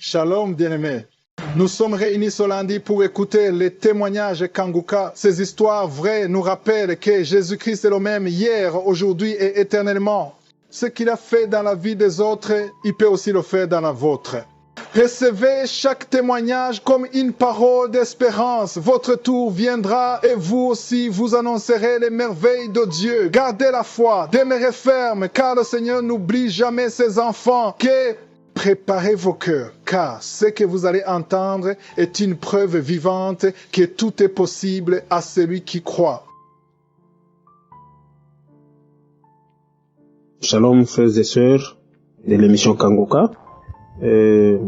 Shalom, bien-aimés. Nous sommes réunis ce lundi pour écouter les témoignages Kanguka. Ces histoires vraies nous rappellent que Jésus-Christ est le même hier, aujourd'hui et éternellement. Ce qu'il a fait dans la vie des autres, il peut aussi le faire dans la vôtre. Recevez chaque témoignage comme une parole d'espérance. Votre tour viendra et vous aussi vous annoncerez les merveilles de Dieu. Gardez la foi, demeurez ferme, car le Seigneur n'oublie jamais ses enfants. Préparez vos cœurs, car ce que vous allez entendre est une preuve vivante que tout est possible à celui qui croit. Shalom frères et sœurs de l'émission Kanguka. Je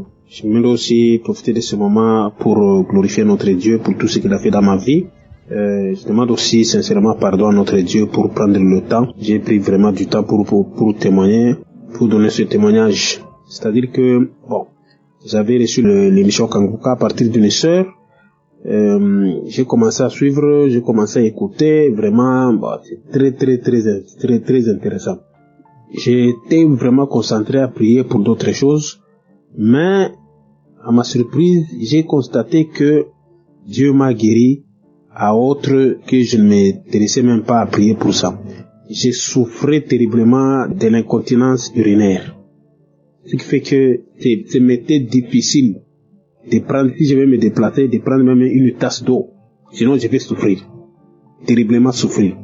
voulais aussi profiter de ce moment pour glorifier notre Dieu pour tout ce qu'il a fait dans ma vie. Je demande aussi sincèrement pardon à notre Dieu pour prendre le temps. J'ai pris vraiment du temps pour témoigner, pour donner ce témoignage. C'est-à-dire que, j'avais reçu l'émission Kanguka à partir d'une sœur. J'ai commencé à suivre, j'ai commencé à écouter. Vraiment, c'est très intéressant. J'ai été vraiment concentré à prier pour d'autres choses. Mais, à ma surprise, j'ai constaté que Dieu m'a guéri à autre que je ne m'intéressais même pas à prier pour ça. J'ai souffert terriblement de l'incontinence urinaire. Ce qui fait que ça m'était difficile de prendre, si je vais me déplacer, de prendre même une tasse d'eau. Sinon, je vais souffrir. Terriblement souffrir.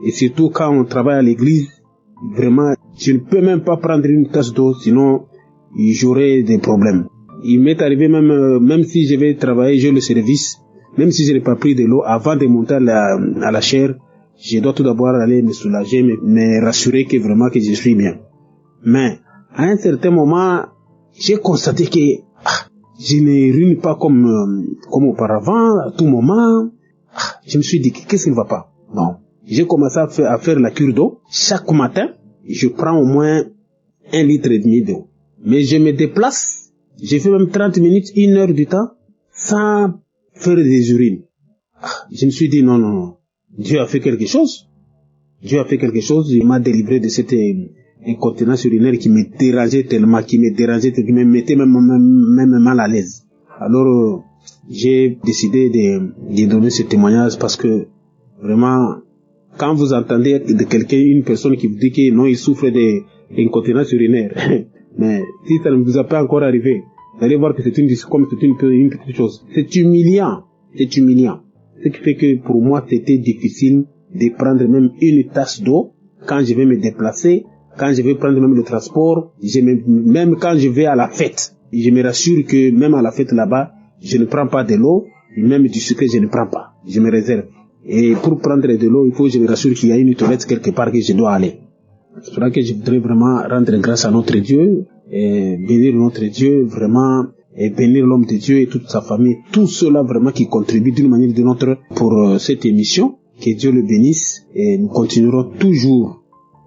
Et surtout quand on travaille à l'église, vraiment, je ne peux même pas prendre une tasse d'eau, sinon j'aurai des problèmes. Il m'est arrivé même si je vais travailler, j'ai le service, même si je n'ai pas pris de l'eau, avant de monter à la chaire, je dois tout d'abord aller me soulager, me rassurer que vraiment que je suis bien. Mais, à un certain moment, j'ai constaté que je n'urine pas comme auparavant, à tout moment. Je me suis dit, qu'est-ce qui ne va pas? Non. J'ai commencé à faire la cure d'eau. Chaque matin, je prends au moins 1,5 litre d'eau. Mais je me déplace, j'ai fait même 30 minutes, 1 heure du temps, sans faire des urines. Je me suis dit, non. Dieu a fait quelque chose. Il m'a délivré de cette incontinence urinaire qui me dérangeait tellement, qui me mettait même mal à l'aise. Alors, j'ai décidé de donner ce témoignage parce que, vraiment, quand vous entendez de quelqu'un, une personne qui vous dit que non, il souffre d'incontinence urinaire, mais si ça ne vous a pas encore arrivé, vous allez voir que c'est une petite chose. C'est humiliant. Ce qui fait que pour moi, c'était difficile de prendre même une tasse d'eau quand je vais me déplacer, quand je vais prendre même le transport, même quand je vais à la fête. Je me rassure que même à la fête là-bas, je ne prends pas de l'eau, et même du sucre, je ne prends pas. Je me réserve. Et pour prendre de l'eau, il faut que je me rassure qu'il y a une toilette quelque part que je dois aller. C'est pour ça que je voudrais vraiment rendre grâce à notre Dieu, et bénir notre Dieu, vraiment, et bénir l'homme de Dieu et toute sa famille. Tout cela vraiment qui contribue d'une manière ou d'une autre pour cette émission. Que Dieu le bénisse et nous continuerons toujours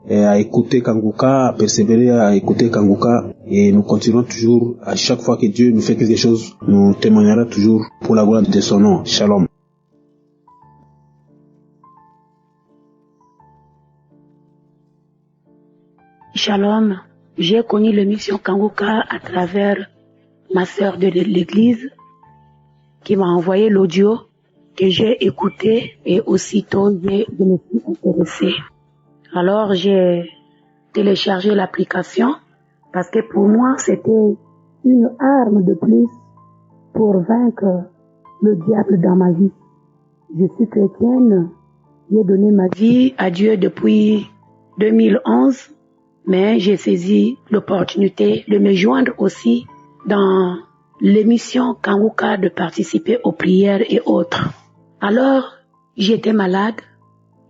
à écouter Kanguka, à persévérer à écouter Kanguka et nous continuerons toujours, à chaque fois que Dieu nous fait quelque chose, nous témoignerons toujours pour la gloire de son nom. Shalom. Shalom. J'ai connu l'émission Kanguka à travers ma sœur de l'église qui m'a envoyé l'audio que j'ai écouté et aussitôt je me suis intéressée. Alors j'ai téléchargé l'application parce que pour moi c'était une arme de plus pour vaincre le diable dans ma vie. Je suis chrétienne, j'ai donné ma vie à Dieu depuis 2011, mais j'ai saisi l'opportunité de me joindre aussi dans l'émission Kanguka, de participer aux prières et autres. Alors, j'étais malade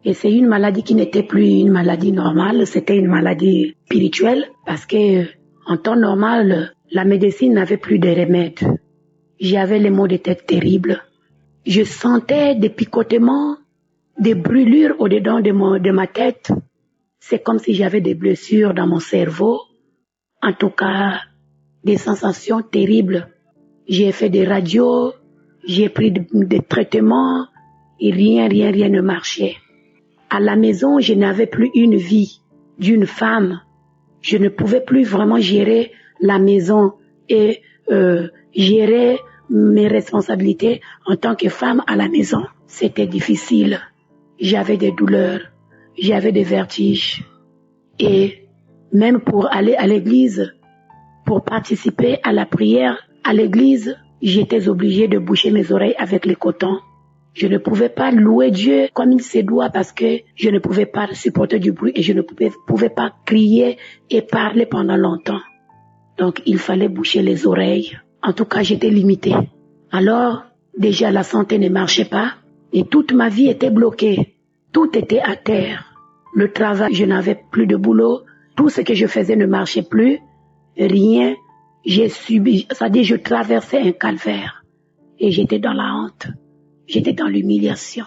et c'est une maladie qui n'était plus une maladie normale, c'était une maladie spirituelle parce que en temps normal, la médecine n'avait plus de remède. J'avais les maux de tête terribles. Je sentais des picotements, des brûlures au-dedans de ma tête. C'est comme si j'avais des blessures dans mon cerveau. En tout cas, des sensations terribles. J'ai fait des radios, j'ai pris des traitements et rien ne marchait. À la maison, je n'avais plus une vie d'une femme. Je ne pouvais plus vraiment gérer la maison et gérer mes responsabilités en tant que femme à la maison. C'était difficile. J'avais des douleurs, j'avais des vertiges. Et même pour aller à l'église, pour participer à la prière à l'église, j'étais obligée de boucher mes oreilles avec les cotons. Je ne pouvais pas louer Dieu comme il se doit parce que je ne pouvais pas supporter du bruit et je ne pouvais pas crier et parler pendant longtemps. Donc il fallait boucher les oreilles. En tout cas, j'étais limitée. Alors, déjà la santé ne marchait pas et toute ma vie était bloquée. Tout était à terre. Le travail, je n'avais plus de boulot. Tout ce que je faisais ne marchait plus. Rien. J'ai subi, c'est-à-dire je traversais un calvaire et j'étais dans la honte. J'étais dans l'humiliation.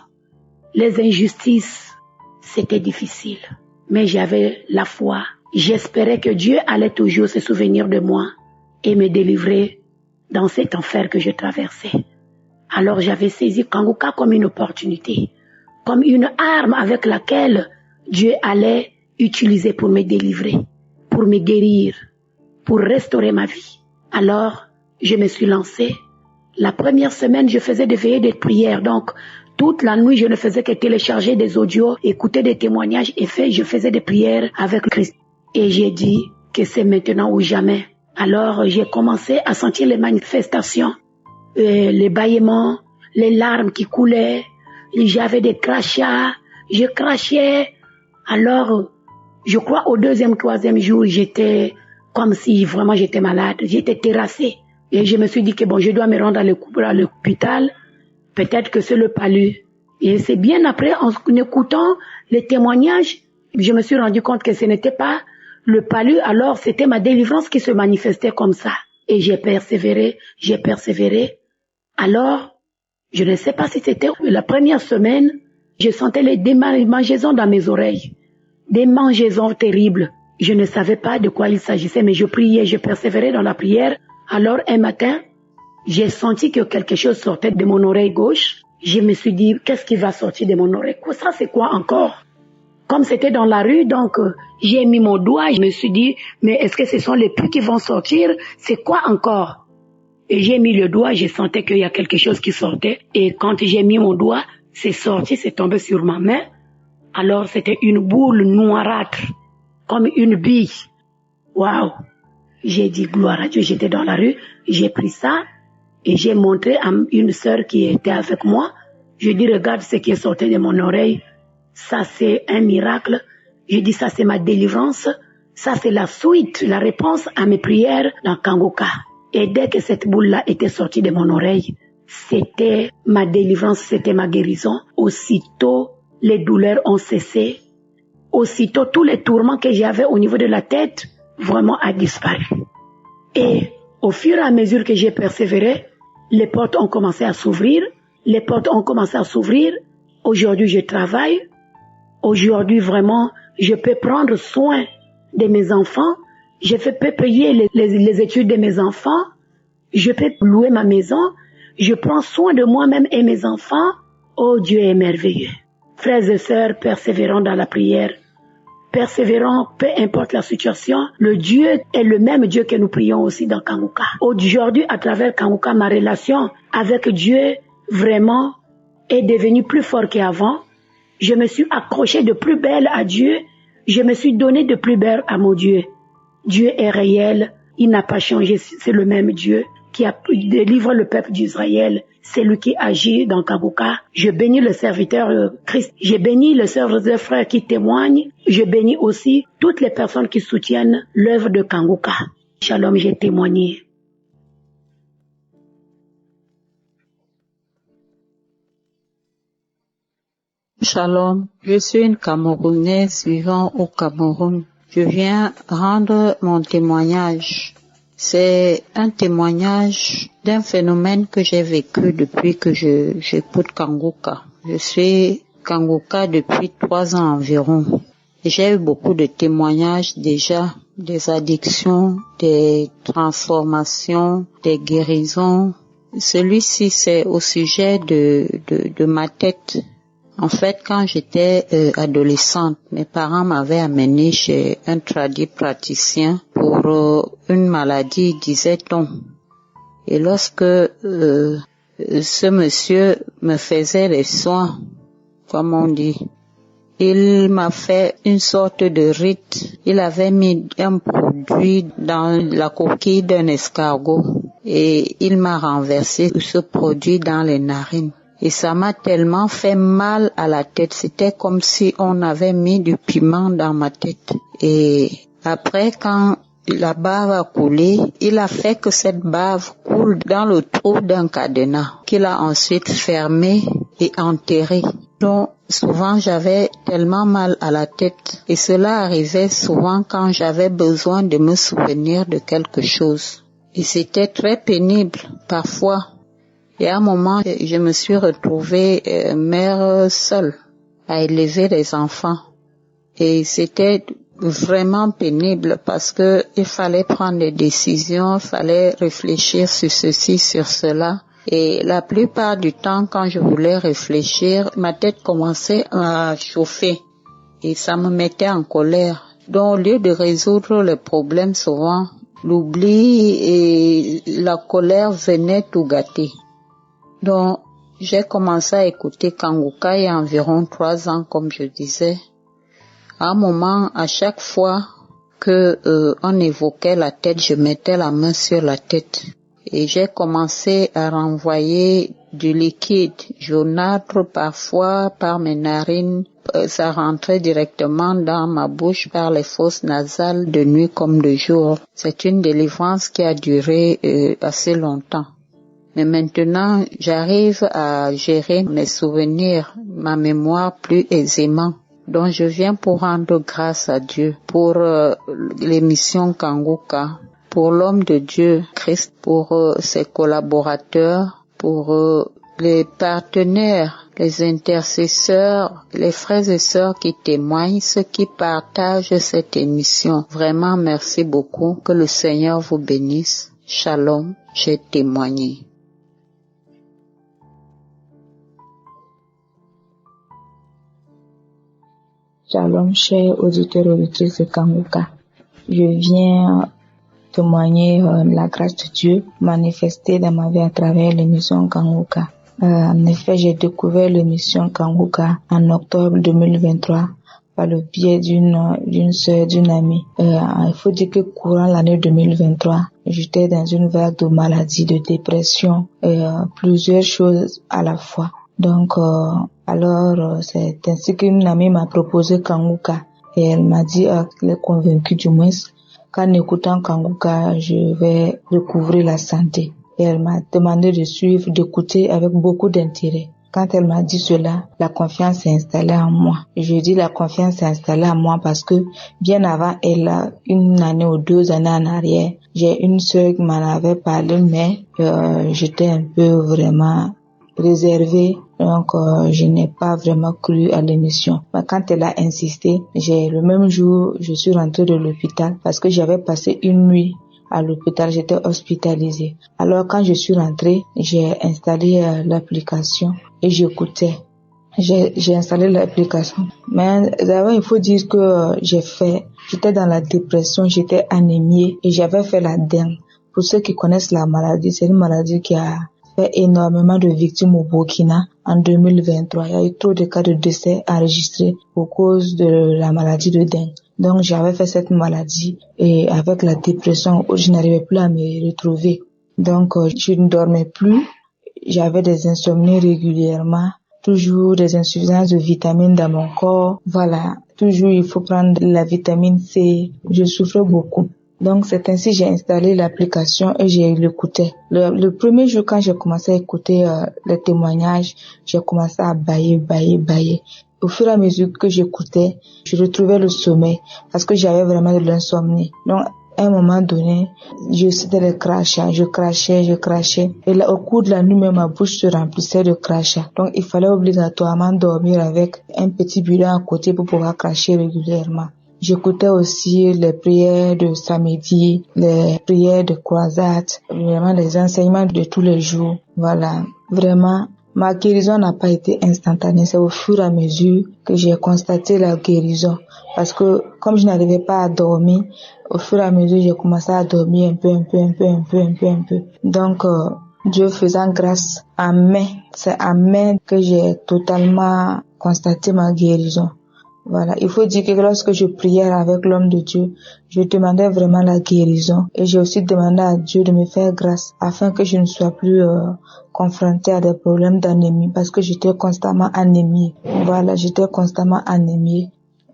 Les injustices, c'était difficile. Mais j'avais la foi. J'espérais que Dieu allait toujours se souvenir de moi et me délivrer dans cet enfer que je traversais. Alors j'avais saisi Kanguka comme une opportunité, comme une arme avec laquelle Dieu allait utiliser pour me délivrer, pour me guérir, pour restaurer ma vie. Alors, je me suis lancée. La première semaine, je faisais des veillées de prière. Donc, toute la nuit, je ne faisais que télécharger des audios, écouter des témoignages et je faisais des prières avec Christ. Et j'ai dit que c'est maintenant ou jamais. Alors, j'ai commencé à sentir les manifestations, les bâillements, les larmes qui coulaient. J'avais des crachats, je crachais. Alors, je crois au 2e, 3e jour, j'étais comme si vraiment j'étais malade. J'étais terrassée. Et je me suis dit que bon, je dois me rendre à l'hôpital. Peut-être que c'est le palu. Et c'est bien après, en écoutant les témoignages, je me suis rendu compte que ce n'était pas le palu. Alors, c'était ma délivrance qui se manifestait comme ça. Et j'ai persévéré. Alors, je ne sais pas si c'était la première semaine, je sentais des démangeaisons dans mes oreilles. Des mangeaisons terribles. Je ne savais pas de quoi il s'agissait, mais je priais, je persévérais dans la prière. Alors, un matin, j'ai senti que quelque chose sortait de mon oreille gauche. Je me suis dit, qu'est-ce qui va sortir de mon oreille? Ça, c'est quoi encore? Comme c'était dans la rue, donc j'ai mis mon doigt. Je me suis dit, mais est-ce que ce sont les pus qui vont sortir? C'est quoi encore? Et j'ai mis le doigt, je sentais qu'il y a quelque chose qui sortait. Et quand j'ai mis mon doigt, c'est sorti, c'est tombé sur ma main. Alors, c'était une boule noirâtre, comme une bille. Waouh! J'ai dit gloire à Dieu, j'étais dans la rue, j'ai pris ça et j'ai montré à une sœur qui était avec moi. Je dis regarde ce qui est sorti de mon oreille, ça c'est un miracle. Je dis ça c'est ma délivrance, ça c'est la suite, la réponse à mes prières dans Kanguka. Et dès que cette boule-là était sortie de mon oreille, c'était ma délivrance, c'était ma guérison. Aussitôt, les douleurs ont cessé. Aussitôt, tous les tourments que j'avais au niveau de la tête, vraiment a disparu. Et au fur et à mesure que j'ai persévéré, les portes ont commencé à s'ouvrir. Aujourd'hui, je travaille. Aujourd'hui, vraiment, je peux prendre soin de mes enfants. Je peux payer les études de mes enfants. Je peux louer ma maison. Je prends soin de moi-même et mes enfants. Oh, Dieu est merveilleux. Frères et sœurs, persévérons dans la prière. Persévérons, peu importe la situation, le Dieu est le même Dieu que nous prions aussi dans Kanguka. Aujourd'hui, à travers Kanguka, ma relation avec Dieu vraiment est devenue plus forte qu'avant. Je me suis accrochée de plus belle à Dieu. Je me suis donnée de plus belle à mon Dieu. Dieu est réel, il n'a pas changé, c'est le même Dieu qui a délivré le peuple d'Israël. C'est lui qui agit dans Kanguka. Je bénis le serviteur Christ. Je bénis les sœurs et frères qui témoignent. Je bénis aussi toutes les personnes qui soutiennent l'œuvre de Kanguka. Shalom, j'ai témoigné. Shalom, je suis une Camerounaise vivant au Cameroun. Je viens rendre mon témoignage. C'est un témoignage d'un phénomène que j'ai vécu depuis que j'écoute Kanguka. Je suis Kanguka depuis 3 ans environ. J'ai eu beaucoup de témoignages déjà, des addictions, des transformations, des guérisons. Celui-ci, c'est au sujet de ma tête. En fait, quand j'étais adolescente, mes parents m'avaient amené chez un praticien pour une maladie, disait-on. Et lorsque ce monsieur me faisait les soins, comme on dit, il m'a fait une sorte de rite. Il avait mis un produit dans la coquille d'un escargot et il m'a renversé ce produit dans les narines. Et ça m'a tellement fait mal à la tête. C'était comme si on avait mis du piment dans ma tête. Et après, quand la bave a coulé, il a fait que cette bave coule dans le trou d'un cadenas qu'il a ensuite fermé et enterré. Donc, souvent j'avais tellement mal à la tête et cela arrivait souvent quand j'avais besoin de me souvenir de quelque chose. Et c'était très pénible parfois. Et à un moment, je me suis retrouvée mère seule à élever les enfants. Et c'était vraiment pénible parce que il fallait prendre des décisions, il fallait réfléchir sur ceci, sur cela. Et la plupart du temps, quand je voulais réfléchir, ma tête commençait à chauffer et ça me mettait en colère. Donc, au lieu de résoudre les problèmes, souvent, l'oubli et la colère venaient tout gâter. Donc, j'ai commencé à écouter Kanguka il y a environ 3 ans, comme je disais. À un moment, à chaque fois que on évoquait la tête, je mettais la main sur la tête. Et j'ai commencé à renvoyer du liquide jaunâtre parfois par mes narines. Ça rentrait directement dans ma bouche par les fosses nasales de nuit comme de jour. C'est une délivrance qui a duré assez longtemps. Mais maintenant, j'arrive à gérer mes souvenirs, ma mémoire plus aisément. Donc je viens pour rendre grâce à Dieu pour l'émission Kanguka, pour l'homme de Dieu, Christ, pour ses collaborateurs, pour les partenaires, les intercesseurs, les frères et sœurs qui témoignent, ceux qui partagent cette émission. Vraiment, merci beaucoup. Que le Seigneur vous bénisse. Shalom, j'ai témoigné. Shalom, chers auditeurs et auditrices de Kanguka. Je viens témoigner la grâce de Dieu manifestée dans ma vie à travers l'émission Kanguka. En effet, j'ai découvert l'émission Kanguka en octobre 2023 par le biais d'une sœur, d'une amie. Il faut dire que courant l'année 2023, j'étais dans une vague de maladie, de dépression, plusieurs choses à la fois. Donc, alors, c'est ainsi qu'une amie m'a proposé Kanguka et elle m'a dit, elle est convaincue du moins qu'en écoutant Kanguka, je vais recouvrir la santé. Et elle m'a demandé de suivre, d'écouter avec beaucoup d'intérêt. Quand elle m'a dit cela, la confiance s'est installée en moi. Et je dis la confiance s'est installée en moi parce que bien avant elle, une année ou 2 années en arrière, j'ai une sœur qui m'en avait parlé, mais j'étais un peu vraiment réservée. Donc, je n'ai pas vraiment cru à l'émission. Mais quand elle a insisté, le même jour, je suis rentrée de l'hôpital parce que j'avais passé une nuit à l'hôpital, j'étais hospitalisée. Alors, quand je suis rentrée, j'ai installé l'application et j'écoutais. J'ai installé l'application. Mais d'abord, il faut dire que j'étais dans la dépression, j'étais anémiée et j'avais fait la dengue. Pour ceux qui connaissent la maladie, c'est une maladie qui a fait énormément de victimes au Burkina en 2023. Il y a eu trop de cas de décès enregistrés pour cause de la maladie de dengue. Donc j'avais fait cette maladie et avec la dépression, je n'arrivais plus à me retrouver. Donc je ne dormais plus, j'avais des insomnies régulièrement, toujours des insuffisances de vitamines dans mon corps. Voilà, toujours il faut prendre la vitamine C. Je souffrais beaucoup. Donc c'est ainsi que j'ai installé l'application et j'ai l'écouté. Le premier jour quand j'ai commencé à écouter les témoignages, j'ai commencé à bâiller. Au fur et à mesure que j'écoutais, je retrouvais le sommeil parce que j'avais vraiment de l'insomnie. Donc à un moment donné, c'était le crachat, je crachais. Et là, au cours de la nuit, ma bouche se remplissait de crachats. Donc il fallait obligatoirement dormir avec un petit bidon à côté pour pouvoir cracher régulièrement. J'écoutais aussi les prières de samedi, les prières de croisade, vraiment les enseignements de tous les jours. Voilà, vraiment, Ma guérison n'a pas été instantanée. C'est au fur et à mesure que j'ai constaté la guérison. Parce que comme je n'arrivais pas à dormir, au fur et à mesure, j'ai commencé à dormir un peu. Donc, Dieu faisant grâce, c'est à mai que j'ai totalement constaté ma guérison. Voilà, il faut dire que lorsque je priais avec l'homme de Dieu, je demandais vraiment la guérison et j'ai aussi demandé à Dieu de me faire grâce afin que je ne sois plus confrontée à des problèmes d'anémie parce que j'étais constamment anémiée. Voilà, j'étais constamment anémiée.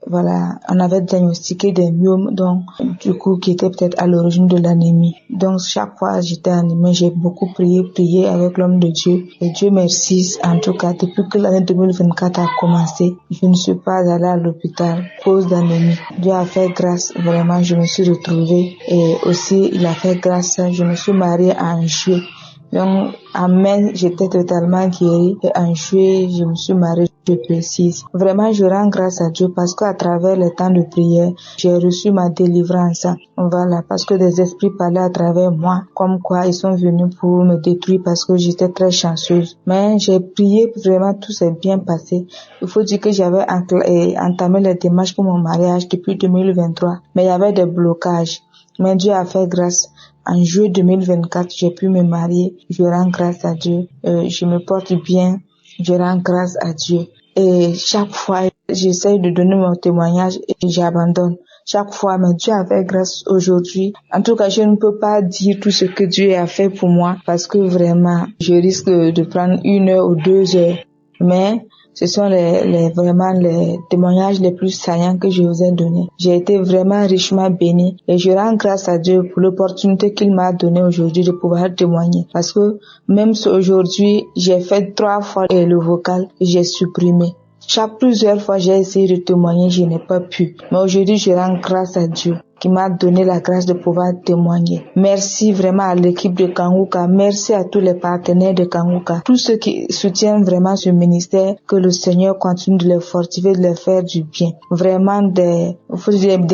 Voilà, on avait diagnostiqué des myomes, donc du coup qui étaient peut-être à l'origine de l'anémie. Donc chaque fois j'étais anémie, j'ai beaucoup prié avec l'homme de Dieu. Et Dieu merci, en tout cas depuis que l'année 2024 a commencé, je ne suis pas allée à l'hôpital cause d'anémie. Dieu a fait grâce, vraiment je me suis retrouvée et aussi il a fait grâce, je me suis mariée en juillet. Donc, en mai, j'étais totalement guérie et en juillet, je me suis mariée, je précise. Vraiment, je rends grâce à Dieu parce qu'à travers les temps de prière, j'ai reçu ma délivrance. Voilà, parce que des esprits parlaient à travers moi, comme quoi ils sont venus pour me détruire parce que j'étais très chanceuse. Mais j'ai prié, vraiment tout s'est bien passé. Il faut dire que j'avais entamé les démarches pour mon mariage depuis 2023, mais il y avait des blocages. Mais Dieu a fait grâce. En juillet 2024, j'ai pu me marier. Je rends grâce à Dieu. Je me porte bien. Je rends grâce à Dieu. Et chaque fois, j'essaye de donner mon témoignage et j'abandonne. Chaque fois, mais Dieu a fait grâce aujourd'hui. En tout cas, je ne peux pas dire tout ce que Dieu a fait pour moi parce que vraiment, je risque de prendre 1 heure ou 2 heures. Mais ce sont vraiment les témoignages les plus saillants que je vous ai donnés. J'ai été vraiment richement bénie et je rends grâce à Dieu pour l'opportunité qu'il m'a donnée aujourd'hui de pouvoir témoigner. Parce que même si aujourd'hui, j'ai fait 3 fois le vocal et j'ai supprimé. Plusieurs fois, j'ai essayé de témoigner, je n'ai pas pu. Mais aujourd'hui, je rends grâce à Dieu qui m'a donné la grâce de pouvoir témoigner. Merci vraiment à l'équipe de Kanguka. Merci à tous les partenaires de Kanguka. Tous ceux qui soutiennent vraiment ce ministère, que le Seigneur continue de les fortifier, de les faire du bien. Vraiment, des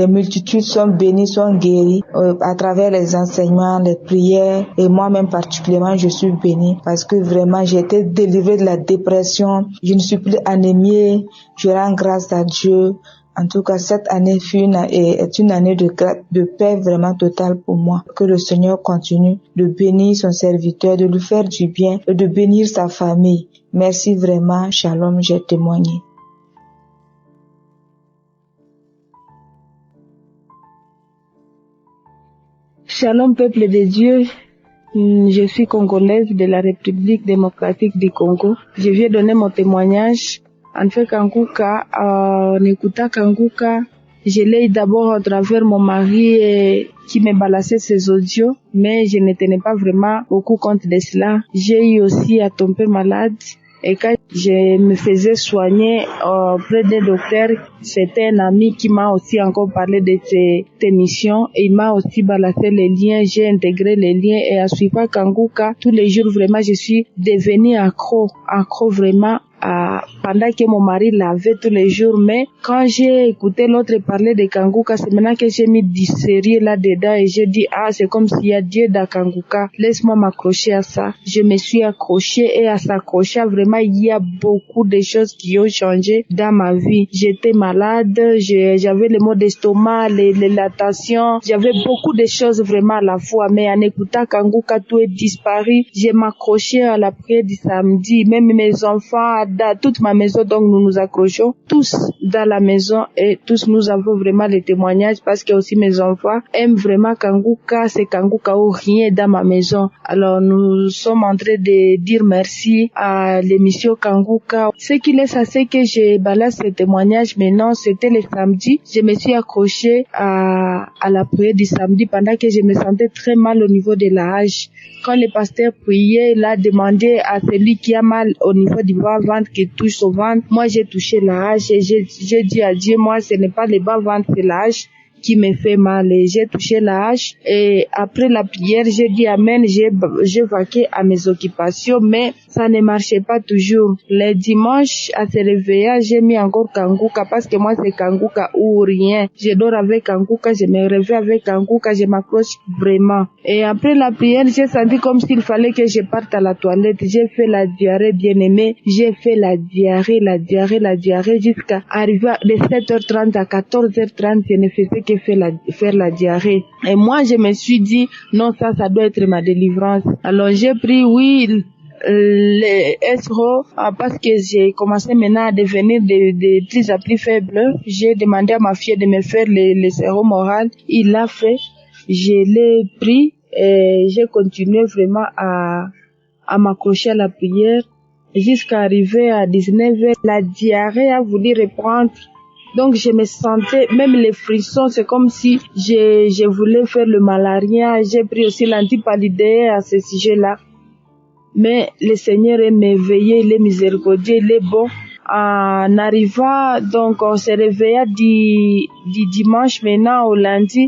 multitudes sont bénies, sont guéries à travers les enseignements, les prières. Et moi-même particulièrement, je suis bénie parce que vraiment, j'ai été délivrée de la dépression. Je ne suis plus anémiée. Je rends grâce à Dieu. En tout cas, cette année est une année de paix vraiment totale pour moi. Que le Seigneur continue de bénir son serviteur, de lui faire du bien et de bénir sa famille. Merci vraiment. Shalom, j'ai témoigné. Shalom, peuple de Dieu. Je suis congolaise de la République démocratique du Congo. Je viens donner mon témoignage. En fait, Kanguka, en écoutant Kanguka, je l'ai d'abord à travers mon mari qui me balançait ses audios, mais je ne tenais pas vraiment beaucoup compte de cela. J'ai eu aussi à tomber malade et quand je me faisais soigner auprès des docteurs, c'était un ami qui m'a aussi encore parlé de cette émission et il m'a aussi balancé les liens, j'ai intégré les liens et à suivre Kanguka, tous les jours vraiment je suis devenue accro vraiment. Pendant que mon mari l'avait tous les jours, mais quand j'ai écouté l'autre parler de Kanguka, c'est maintenant que j'ai mis du sérieux là-dedans et j'ai dit, c'est comme s'il y a Dieu dans Kanguka, laisse-moi m'accrocher à ça. Je me suis accrochée et à s'accrocher, vraiment, il y a beaucoup de choses qui ont changé dans ma vie. J'étais malade, j'avais le maux d'estomac, la tension, j'avais beaucoup de choses vraiment à la fois, mais en écoutant Kanguka, tout est disparu. J'ai m'accroché à la prière du samedi, même mes enfants, dans toute ma maison, donc nous nous accrochons tous dans la maison et tous nous avons vraiment les témoignages parce que aussi mes enfants aiment vraiment Kanguka, c'est Kanguka ou rien dans ma maison. Alors nous sommes en train de dire merci à l'émission Kanguka. Ce qui laisse à ce que je balance ces témoignages maintenant, c'était le samedi. Je me suis accrochée à la prière du samedi pendant que je me sentais très mal au niveau de la hache. Quand le pasteur priait, il a demandé à celui qui a mal au niveau du bas-ventre qui touche au ventre. Moi, j'ai touché la hache et j'ai dit à Dieu, moi, ce n'est pas le bas-ventre, c'est la hache qui me fait mal. Et j'ai touché la hache et après la prière, j'ai dit amen, j'ai vaqué à mes occupations, mais ça ne marchait pas toujours. Le dimanche, à se réveiller, j'ai mis encore Kanguka parce que moi c'est Kanguka ou rien. Je dors avec Kanguka, je me réveille avec Kanguka, je m'accroche vraiment. Et après la prière, j'ai senti comme s'il fallait que je parte à la toilette. J'ai fait la diarrhée, bien aimé. J'ai fait la diarrhée jusqu'à arriver de 7h30 à 14h30, je ne faisais que faire la diarrhée. Et moi, je me suis dit, non, ça doit être ma délivrance. Alors, j'ai pris, les SRO, parce que j'ai commencé maintenant à devenir de plus en plus faible. J'ai demandé à ma fille de me faire les sérum moral. Il l'a fait. Je l'ai pris et j'ai continué vraiment à m'accrocher à la prière jusqu'à arriver à 19h. La diarrhée a voulu reprendre. Donc je me sentais, même les frissons, c'est comme si je voulais faire le malaria. J'ai pris aussi l'antipalidéen à ce sujet-là. Mais le Seigneur est merveilleux, il est miséricordieux, il est bon. En arrivant, donc on s'est réveillé du dimanche maintenant au lundi.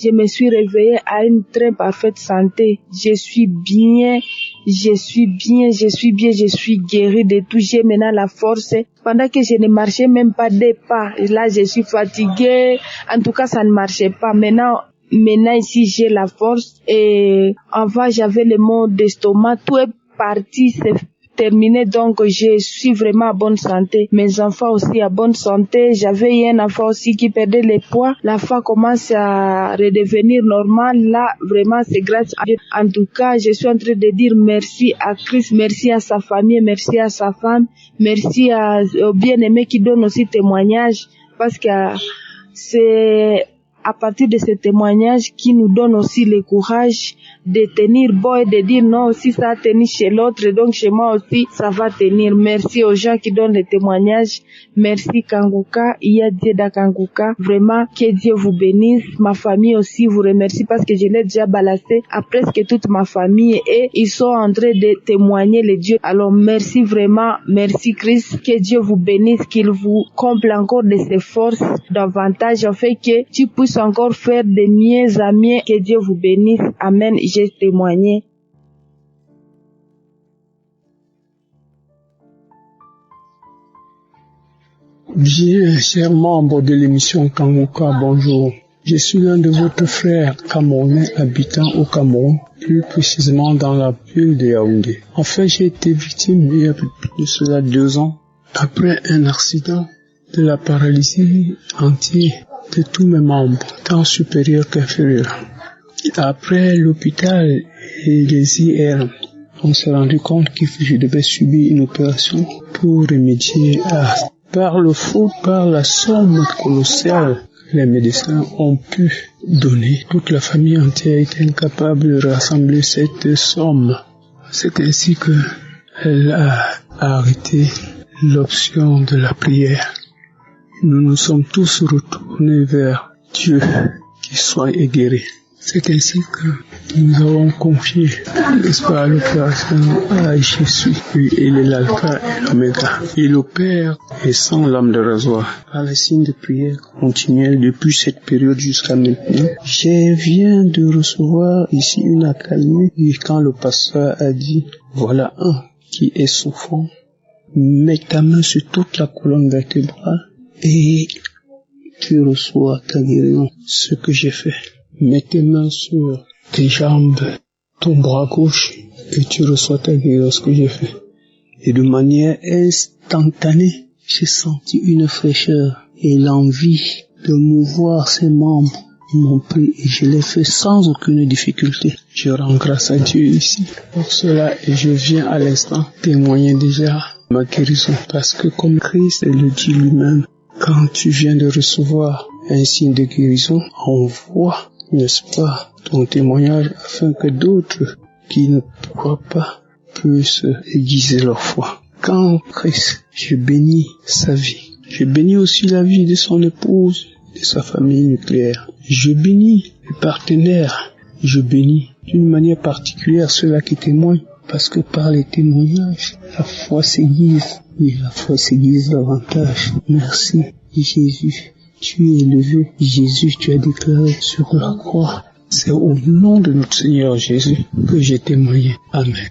Je me suis réveillée à une très parfaite santé. Je suis bien, je suis guérie de tout. J'ai maintenant la force. Pendant que je ne marchais même pas des pas, là je suis fatiguée. En tout cas, ça ne marchait pas. Maintenant ici j'ai la force. Et avant j'avais le maux d'estomac. Tout est parti, c'est terminé, donc je suis vraiment à bonne santé. Mes enfants aussi à bonne santé. J'avais un enfant aussi qui perdait le poids. L'enfant commence à redevenir normal. Là, vraiment, c'est grâce à Dieu. En tout cas, je suis en train de dire merci à Christ, merci à sa famille, merci à sa femme, merci au bien-aimé qui donne aussi témoignage, parce que c'est à partir de ce témoignage qui nous donne aussi le courage de tenir bon et de dire non, si ça a tenu chez l'autre, donc chez moi aussi, ça va tenir. Merci aux gens qui donnent le témoignage. Merci Kanguka, Iyadieda Kanguka. Vraiment, que Dieu vous bénisse. Ma famille aussi vous remercie parce que je l'ai déjà balancé à presque toute ma famille et ils sont en train de témoigner les dieux. Alors merci vraiment, merci Christ. Que Dieu vous bénisse, qu'il vous comble encore de ses forces davantage, en fait que tu puisses encore faire de mieux à mieux. Que Dieu vous bénisse. Amen. J'ai témoigné. Bien, chers membres de l'émission Kanguka, bonjour. Je suis l'un de votre frère camerounais habitant au Cameroun, plus précisément dans la ville de Yaoundé. En fait, j'ai été victime il y a plus de cela 2 ans, après un accident de la paralysie entière de tous mes membres, tant supérieurs qu'inférieurs. Après l'hôpital et les IR, on s'est rendu compte que je devais subir une opération pour remédier à... Par le faute, par la somme colossale que les médecins ont pu donner, toute la famille entière était incapable de rassembler cette somme. C'est ainsi qu'elle a arrêté l'option de la prière. Nous nous sommes tous retournés vers Dieu, qui soit guéri. C'est ainsi que nous avons confié, n'est-ce pas, l'opération à Jésus. Lui, il est l'alpha et l'oméga. Il opère et sans lame de rasoir. Par les signes de prière continuelle depuis cette période jusqu'à maintenant, je viens de recevoir ici une accalmie. Et quand le pasteur a dit, voilà un qui est souffrant, mets ta main sur toute la colonne vertébrale et tu reçois ta guérison. Ce que j'ai fait. Mets tes mains sur tes jambes, ton bras gauche, et tu reçois ta guérison, ce que j'ai fait. Et de manière instantanée, j'ai senti une fraîcheur et l'envie de mouvoir ses membres m'ont pris et je l'ai fait sans aucune difficulté. Je rends grâce à Dieu ici pour cela et je viens à l'instant témoigner déjà ma guérison parce que comme Christ le dit lui-même, quand tu viens de recevoir un signe de guérison, envoie, n'est-ce pas, ton témoignage afin que d'autres qui ne croient pas puissent aiguiser leur foi. Quand Christ, je bénis sa vie, je bénis aussi la vie de son épouse, de sa famille nucléaire. Je bénis les partenaires, je bénis d'une manière particulière ceux-là qui témoignent, parce que par les témoignages, la foi s'aiguise, et la foi s'aiguise davantage. Merci Jésus. tu es élevé. Jésus, tu as déclaré sur la croix. C'est au nom de notre Seigneur Jésus que j'ai témoigné. Amen.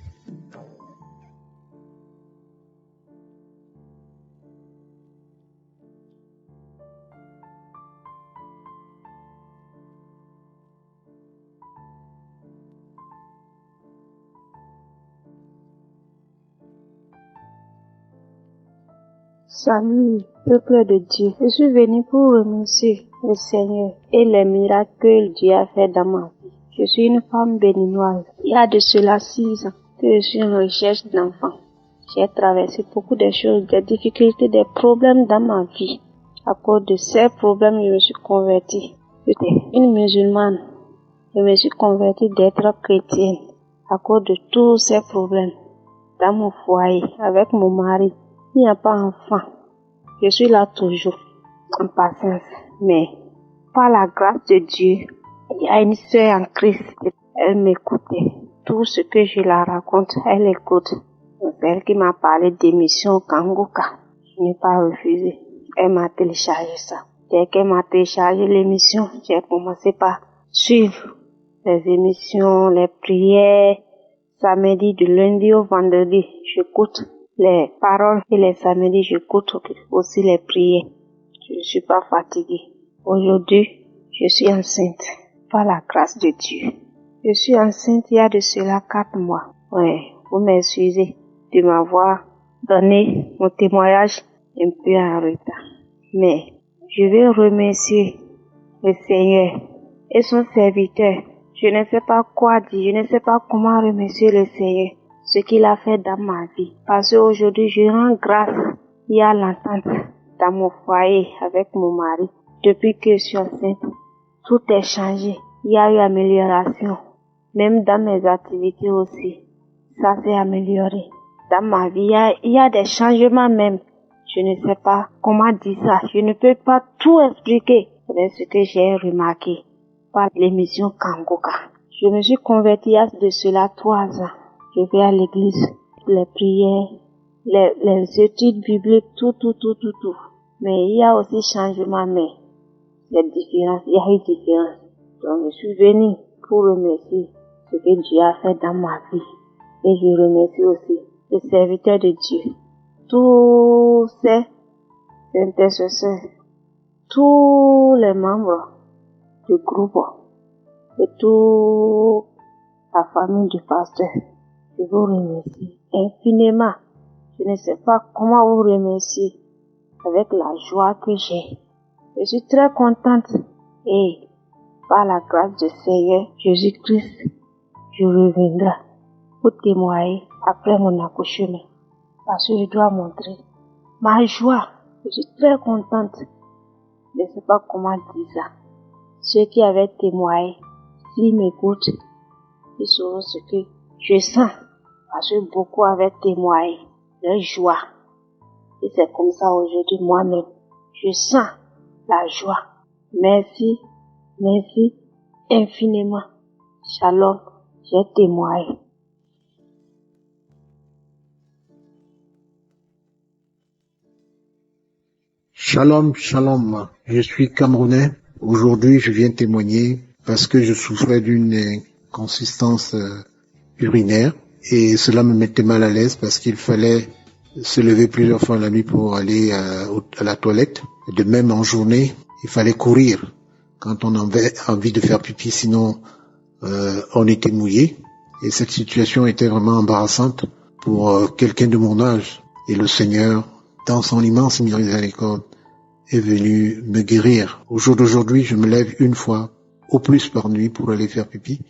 Salut, peuple de Dieu. Je suis venu pour remercier le Seigneur et les miracles que Dieu a fait dans ma vie. Je suis une femme béninoise. Il y a de cela 6 ans que je suis en recherche d'enfants. J'ai traversé beaucoup de choses, des difficultés, des problèmes dans ma vie. À cause de ces problèmes, je me suis convertie. J'étais une musulmane. Je me suis convertie d'être chrétienne. À cause de tous ces problèmes dans mon foyer, avec mon mari. Il n'y a pas d'enfant. Je suis là toujours, en patience. Mais, par la grâce de Dieu, il y a une sœur en Christ. Elle m'écoutait. Tout ce que je la raconte, elle écoute. C'est elle qui m'a parlé d'émission Kanguka. Je n'ai pas refusé. Elle m'a téléchargé ça. Dès qu'elle m'a téléchargé l'émission, j'ai commencé par suivre les émissions, les prières. Samedi, du lundi au vendredi, j'écoute les paroles et les samedis, j'écoute aussi les prières. Je ne suis pas fatiguée. Aujourd'hui, je suis enceinte par la grâce de Dieu. Je suis enceinte il y a de cela 4 mois. Ouais, vous m'excusez de m'avoir donné mon témoignage un peu en retard. Mais je vais remercier le Seigneur et son serviteur. Je ne sais pas quoi dire, je ne sais pas comment remercier le Seigneur, ce qu'il a fait dans ma vie. Parce qu'aujourd'hui, je rends grâce. Il y a l'entente dans mon foyer avec mon mari. Depuis que je suis enceinte, tout est changé. Il y a eu amélioration. Même dans mes activités aussi, ça s'est amélioré. Dans ma vie, il y a des changements même. Je ne sais pas comment dire ça. Je ne peux pas tout expliquer. C'est ce que j'ai remarqué par l'émission Kanguka. Je me suis convertie il y a de cela 3 ans. Je vais à l'église, les prières, les études bibliques, tout. Mais il y a aussi changement, mais il y a différence, il y a une différence. Donc je suis venue pour remercier ce que Dieu a fait dans ma vie. Et je remercie aussi les serviteurs de Dieu, tous ces intercesseurs, tous les membres du groupe et toute la famille du pasteur. Je vous remercie infiniment. Je ne sais pas comment vous remercier avec la joie que j'ai. Je suis très contente et par la grâce du Seigneur Jésus-Christ, je reviendrai pour témoigner après mon accouchement. Parce que je dois montrer ma joie. Je suis très contente. Je ne sais pas comment dire ça. Ceux qui avaient témoigné, s'ils m'écoutent, ils sauront ce que je sens. Parce que beaucoup avaient témoigné leur joie. Et c'est comme ça aujourd'hui moi-même. Je sens la joie. Merci infiniment. Shalom, j'ai témoigné. Shalom, shalom. Je suis Camerounais. Aujourd'hui, je viens témoigner parce que je souffrais d'une inconsistance urinaire et cela me mettait mal à l'aise parce qu'il fallait se lever plusieurs fois la nuit pour aller à la toilette. De même en journée, il fallait courir quand on avait envie de faire pipi, sinon on était mouillé. Et cette situation était vraiment embarrassante pour quelqu'un de mon âge. Et le Seigneur, dans son immense miséricorde, est venu me guérir. Au jour d'aujourd'hui, je me lève une fois, au plus par nuit, pour aller faire pipi.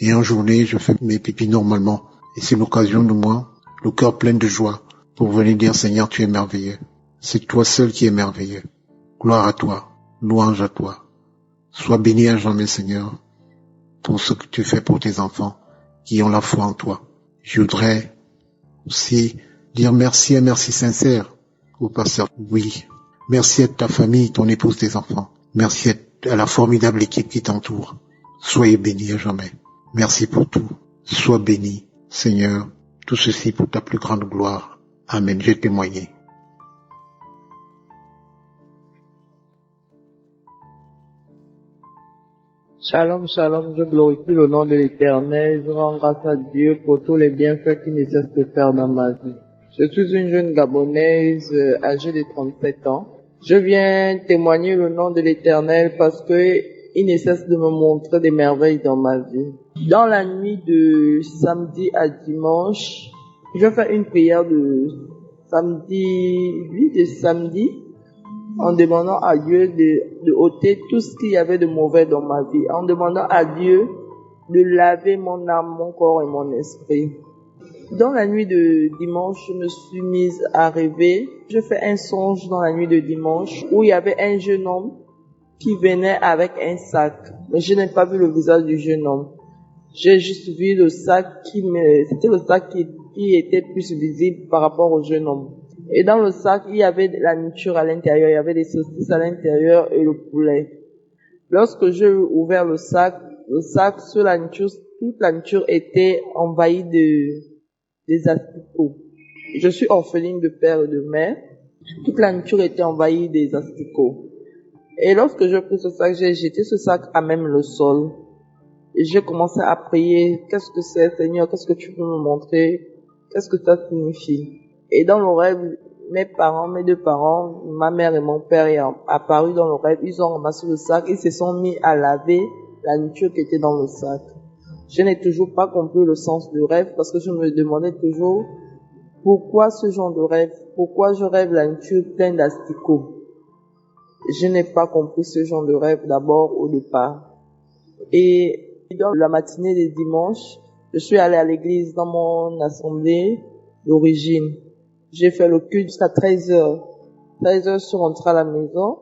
Et en journée, je fais mes pipis normalement. Et c'est l'occasion de moi, le cœur plein de joie, pour venir dire, Seigneur, tu es merveilleux. C'est toi seul qui es merveilleux. Gloire à toi, louange à toi. Sois béni à jamais, Seigneur, pour ce que tu fais pour tes enfants qui ont la foi en toi. Je voudrais aussi dire merci, un merci sincère au pasteur. Oui. Merci à ta famille, ton épouse, tes enfants. Merci à la formidable équipe qui t'entoure. Soyez bénis à jamais. Merci pour tout. Sois béni, Seigneur. Tout ceci pour ta plus grande gloire. Amen. J'ai témoigné. Shalom, shalom, je glorifie le nom de l'Éternel, je rends grâce à Dieu pour tous les bienfaits qu'il ne cesse de faire dans ma vie. Je suis une jeune Gabonaise âgée de 37 ans. Je viens témoigner le nom de l'Éternel parce que il ne cesse de me montrer des merveilles dans ma vie. Dans la nuit de samedi à dimanche, je fais une prière de samedi, en demandant à Dieu de ôter tout ce qu'il y avait de mauvais dans ma vie, en demandant à Dieu de laver mon âme, mon corps et mon esprit. Dans la nuit de dimanche, je me suis mise à rêver. Je fais un songe dans la nuit de dimanche où il y avait un jeune homme qui venait avec un sac. Mais je n'ai pas vu le visage du jeune homme. J'ai juste vu le sac c'était le sac qui était plus visible par rapport au jeune homme. Et dans le sac, il y avait de la nourriture à l'intérieur, il y avait des saucisses à l'intérieur et le poulet. Lorsque j'ai ouvert le sac, sur la nourriture, toute la nourriture était envahie des asticots. Je suis orpheline de père et de mère. Toute la nourriture était envahie des asticots. Et lorsque j'ai pris ce sac, j'ai jeté ce sac à même le sol. Et j'ai commencé à prier. Qu'est-ce que c'est, Seigneur? Qu'est-ce que tu peux me montrer? Qu'est-ce que ça signifie? Et dans le rêve, mes deux parents, ma mère et mon père sont apparus dans le rêve. Ils ont ramassé le sac. Ils se sont mis à laver la nourriture qui était dans le sac. Je n'ai toujours pas compris le sens du rêve parce que je me demandais toujours pourquoi ce genre de rêve, pourquoi je rêve la nourriture pleine d'asticots. Je n'ai pas compris ce genre de rêve d'abord au départ. Et dans la matinée des dimanches, je suis allée à l'église dans mon assemblée d'origine. J'ai fait le culte jusqu'à 13h. 13h, je suis rentrée à la maison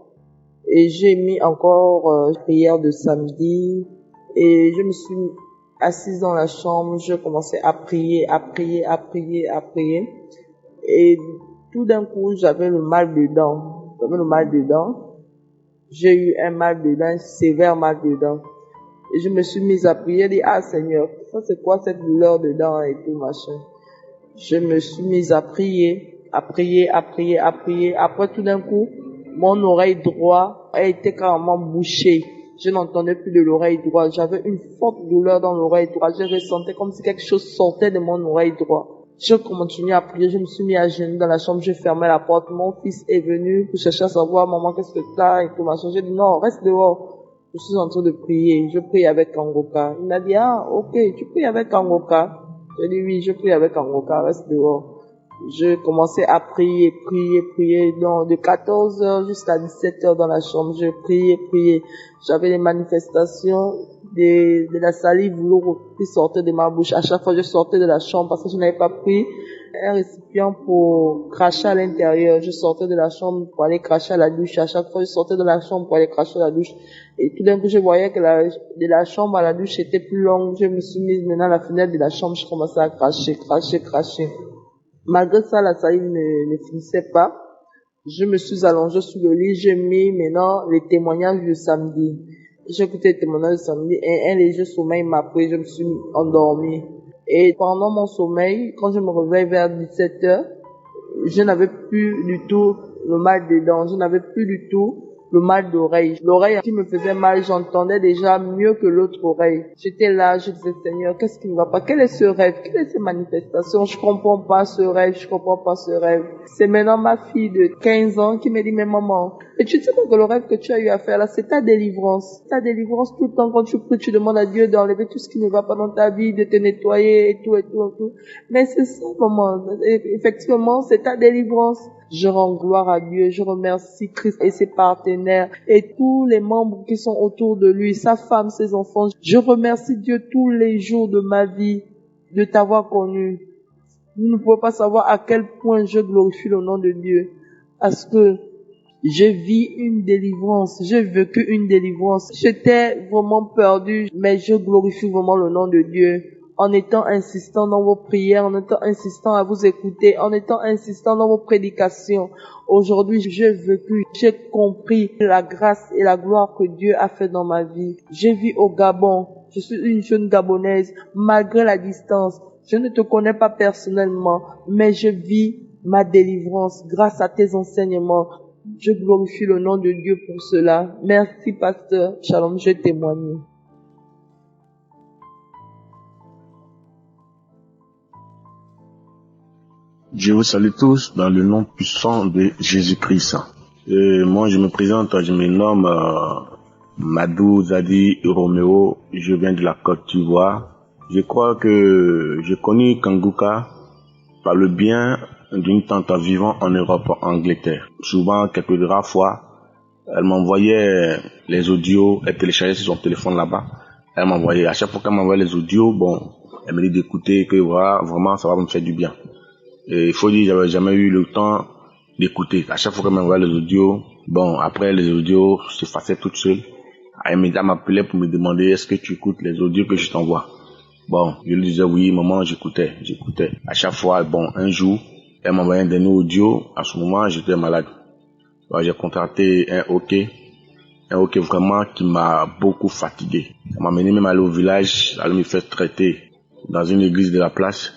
et j'ai mis encore prière de samedi et je me suis assise dans la chambre, je commençais à prier. Et tout d'un coup, j'avais le mal dedans. J'ai eu un mal dedans, un sévère mal dedans. Et je me suis mise à prier, dit, ah Seigneur, ça c'est quoi cette douleur dedans et tout machin. Je me suis mise à prier. Après tout d'un coup, mon oreille droite a été carrément bouchée. Je n'entendais plus de l'oreille droite. J'avais une forte douleur dans l'oreille droite. Je ressentais comme si quelque chose sortait de mon oreille droite. Je continuais à prier. Je me suis mis à genoux dans la chambre. Je fermais la porte. Mon fils est venu pour chercher à savoir, maman, qu'est-ce que t'as et tout machin. J'ai dit, non, reste dehors. Je suis en train de prier. Je prie avec Kangoka. Il m'a dit, ah, ok, tu pries avec Kangoka. J'ai dit, oui, je prie avec Kangoka. Reste dehors. Je commençais à prier, donc de 14h jusqu'à 17h dans la chambre, je priais. J'avais des manifestations de la salive lourde qui sortait de ma bouche. À chaque fois, je sortais de la chambre parce que je n'avais pas pris un récipient pour cracher à l'intérieur. Je sortais de la chambre pour aller cracher à la douche. À chaque fois, je sortais de la chambre pour aller cracher à la douche. Et tout d'un coup, je voyais que de la chambre à la douche était plus longue. Je me suis mise maintenant à la fenêtre de la chambre. Je commençais à cracher. Malgré ça, la salive ne finissait pas. Je me suis allongée sur le lit. J'ai mis maintenant les témoignages du samedi. J'ai écouté les témoignages du samedi et un léger sommeil m'a pris. Je me suis endormie. Et pendant mon sommeil, quand je me réveille vers 17h, je n'avais plus du tout le mal des dents. Je n'avais plus du tout le mal d'oreille. L'oreille qui me faisait mal, j'entendais déjà mieux que l'autre oreille. J'étais là, je disais, Seigneur, qu'est-ce qui ne va pas? Quel est ce rêve? Quelle est cette manifestation? Je comprends pas ce rêve. C'est maintenant ma fille de 15 ans qui me dit, mais maman, et tu sais que le rêve que tu as eu à faire là, c'est ta délivrance. Ta délivrance tout le temps quand tu pries, tu demandes à Dieu d'enlever tout ce qui ne va pas dans ta vie, de te nettoyer et tout. Mais c'est ça, maman. Effectivement, c'est ta délivrance. Je rends gloire à Dieu, je remercie Christ et ses partenaires et tous les membres qui sont autour de lui, sa femme, ses enfants. Je remercie Dieu tous les jours de ma vie de t'avoir connu. Vous ne pouvez pas savoir à quel point je glorifie le nom de Dieu parce que je vis une délivrance, j'ai vécu une délivrance. J'étais vraiment perdue, mais je glorifie vraiment le nom de Dieu. En étant insistant dans vos prières, en étant insistant à vous écouter, en étant insistant dans vos prédications. Aujourd'hui, j'ai vécu, j'ai compris la grâce et la gloire que Dieu a fait dans ma vie. Je vis au Gabon. Je suis une jeune Gabonaise, malgré la distance. Je ne te connais pas personnellement, mais je vis ma délivrance grâce à tes enseignements. Je glorifie le nom de Dieu pour cela. Merci, pasteur. Shalom, je témoigne. Je vous salue tous dans le nom puissant de Jésus-Christ. Moi, je me présente, je me nomme Madou Zadi Roméo, je viens de la Côte d'Ivoire. Je crois que j'ai connu Kanguka par le bien d'une tante vivant en Europe, en Angleterre. Souvent, quelques rares fois, elle m'envoyait les audios, elle téléchargeait sur son téléphone là-bas. Elle m'envoyait, à chaque fois qu'elle m'envoyait les audios, bon, elle me dit d'écouter, que voilà, vraiment, ça va me faire du bien. Et il faut dire, j'avais jamais eu le temps d'écouter. À chaque fois qu'elle m'envoyait les audios, bon, après les audios s'effaçaient toutes seules. Elle m'appelait pour me demander, est-ce que tu écoutes les audios que je t'envoie? Bon, je lui disais oui, maman, j'écoutais. À chaque fois, bon, un jour, elle m'envoyait un dernier audio. À ce moment, j'étais malade. Alors, j'ai contracté un hockey vraiment qui m'a beaucoup fatigué. Ça m'a mené même à aller au village, aller me faire traiter dans une église de la place.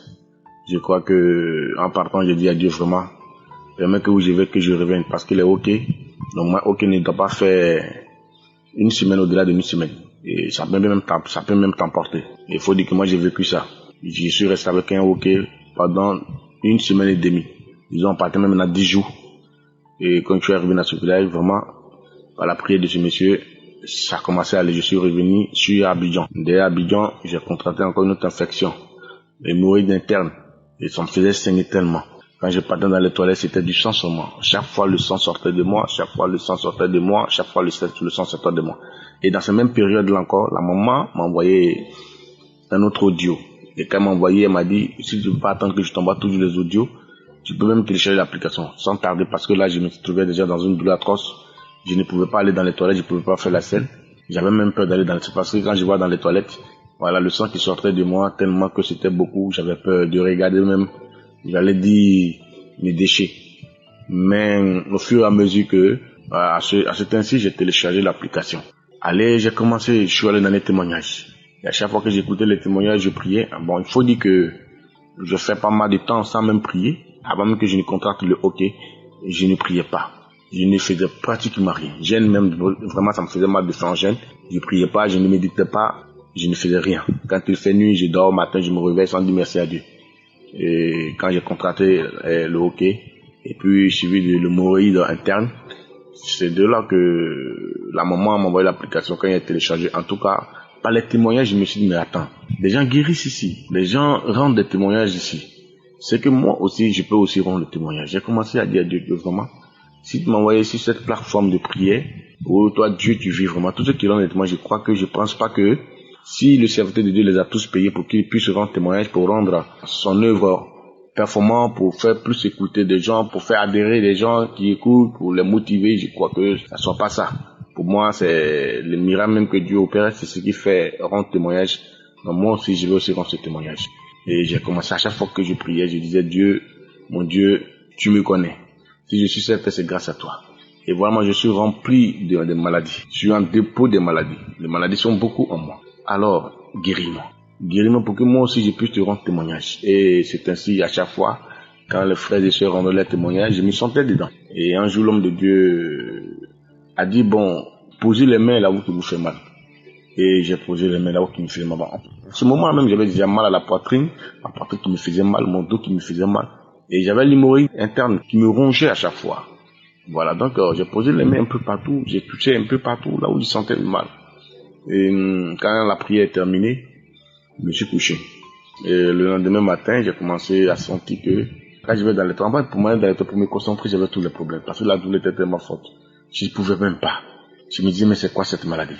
Je crois que, en partant, j'ai dit à Dieu vraiment, j'aimerais que où je vais, que je revienne, parce que les hockey, donc hockey ne doit pas faire une semaine au-delà d'une semaine. Et ça peut même t'emporter. Il faut dire que moi j'ai vécu ça. Je suis resté avec un hockey pendant une semaine et demie. Ils ont parti même à 10 jours. Et quand je suis arrivé dans ce village, vraiment, par la prière de ce monsieur, ça a commencé à aller. Je suis revenu sur Abidjan. Dès Abidjan, j'ai contracté encore une autre infection. L'hémorroïde interne. Et ça me faisait saigner tellement. Quand je partais dans les toilettes, c'était du sang seulement. Chaque fois, le sang sortait de moi. Chaque fois, le sang sortait de moi. Chaque fois, le sang sortait de moi. Et dans cette même période-là encore, la maman m'a envoyé un autre audio. Et quand elle m'a envoyé, elle m'a dit, si tu ne veux pas attendre que je t'envoie toujours les audios, tu peux même télécharger l'application sans tarder, parce que là, je me trouvais déjà dans une douleur atroce. Je ne pouvais pas aller dans les toilettes, je ne pouvais pas faire la selle. J'avais même peur d'aller dans les toilettes, parce que quand je vois dans les toilettes, voilà, le sang qui sortait de moi, tellement que c'était beaucoup, j'avais peur de regarder même, j'allais dire, mes déchets. Mais au fur et à mesure que, à ce temps-ci, j'ai téléchargé l'application. Allez, je suis allé dans les témoignages. Et à chaque fois que j'écoutais les témoignages, je priais. Bon, il faut dire que je fais pas mal de temps sans même prier. Avant même que je ne contracte le hockey, je ne priais pas. Je ne faisais pratiquement rien. Jeûne même, vraiment, ça me faisait mal de faire en jeûne. Je priais pas, je ne méditais pas, je ne faisais rien. Quand il fait nuit, je dors, au matin, je me réveille sans dire merci à Dieu. Et quand j'ai contracté le hockey, et puis suivi de l'hémorroïde interne, c'est de là que la maman m'a envoyé l'application quand il a téléchargé. En tout cas, par les témoignages, je me suis dit, mais attends, les gens guérissent ici, les gens rendent des témoignages ici. C'est que moi aussi, je peux aussi rendre le témoignage. J'ai commencé à dire à Dieu, vraiment, si tu m'envoies ici cette plateforme de prière, où toi, Dieu, tu vis vraiment, tous ceux qui rendent des témoignages, je pense pas que si le serviteur de Dieu les a tous payés pour qu'ils puissent rendre témoignage, pour rendre son œuvre performant, pour faire plus écouter des gens, pour faire adhérer des gens qui écoutent, pour les motiver, je crois que ça soit pas ça. Pour moi, c'est le miracle même que Dieu opère, c'est ce qui fait rendre témoignage. Donc moi aussi, je vais aussi rendre ce témoignage. Et j'ai commencé à chaque fois que je priais, je disais, Dieu, mon Dieu, tu me connais. Si je suis certain, c'est grâce à toi. Et vraiment, je suis rempli de maladies. Je suis en dépôt des maladies. Les maladies sont beaucoup en moi. Alors, guéris-moi. Guéris-moi pour que moi aussi je puisse te rendre témoignage. Et c'est ainsi à chaque fois, quand les frères et sœurs rendent leur témoignage, je me sentais dedans. Et un jour, l'homme de Dieu a dit, bon, posez les mains là où qui vous fait mal. Et j'ai posé les mains là où qui me faisait mal. À ce moment même, j'avais déjà mal à la poitrine qui me faisait mal, mon dos qui me faisait mal. Et j'avais l'hémorroïde interne qui me rongeait à chaque fois. Voilà, donc j'ai posé les mains un peu partout, j'ai touché un peu partout là où je sentais le mal. Et quand la prière est terminée, je me suis couché. Et le lendemain matin, j'ai commencé à sentir que quand je vais dans les toilettes, pour me concentrer, j'avais tous les problèmes. Parce que la douleur était tellement forte. Je ne pouvais même pas. Je me disais, mais c'est quoi cette maladie?